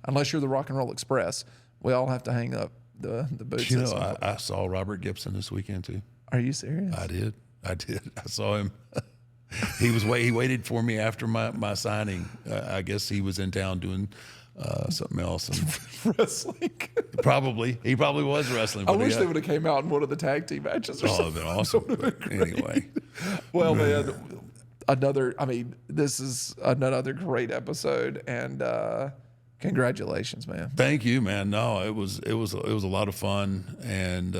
unless you're the Rock and Roll Express, we all have to hang up the boots. You know, I saw Robert Gibson this weekend too. Are you serious? I did. I saw him. He waited for me after my signing. I guess he was in town doing something else. And Wrestling. he probably was wrestling. I wish they would have came out in one of the tag team matches or something. It'd been awesome. But anyway. Well, man, this is another great episode, and congratulations, man. Thank you, man. No, it was a lot of fun, and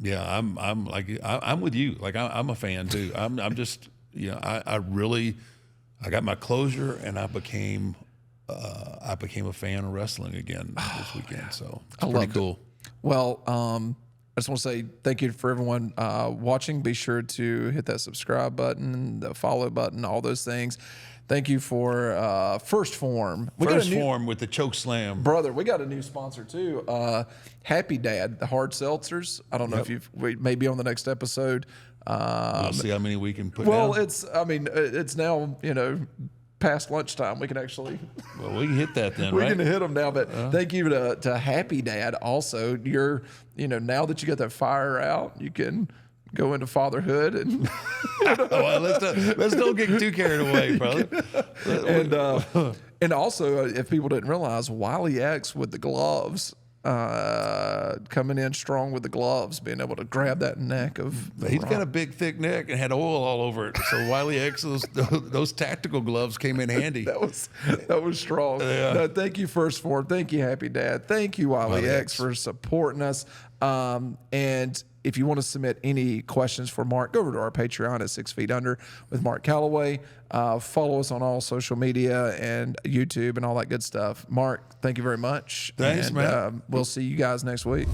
yeah, I'm with you. Like I'm a fan too. I'm just, you know, I got my closure, and I became a fan of wrestling again this weekend. So it's pretty cool. Well, I just want to say thank you for everyone watching. Be sure to hit that subscribe button, the follow button, all those things. Thank you for First Form. Form with the choke slam. Brother, we got a new sponsor too. Happy Dad, the hard seltzers. I don't know if we may be on the next episode. We'll see how many we can put well, down. it's now, you know, past lunchtime. We can actually well, we can hit that then, we right? can hit them now. But thank you to Happy Dad also. You're, you know, now that you got that fire out, you can go into fatherhood and well, let's don't get too carried away, brother. And also, if people didn't realize, WileyX with the gloves, coming in strong with the gloves, being able to grab that neck of. He's got a big, thick neck and had oil all over it. So WileyX, those tactical gloves came in handy. That was strong. Yeah. No, thank you, First Form. Thank you, Happy Dad. Thank you, WileyX, for supporting us. And if you want to submit any questions for Mark, go over to our Patreon at 6 Feet Under with Mark Calloway. Follow us on all social media and YouTube and all that good stuff. Mark, thank you very much. Thanks, man. We'll see you guys next week.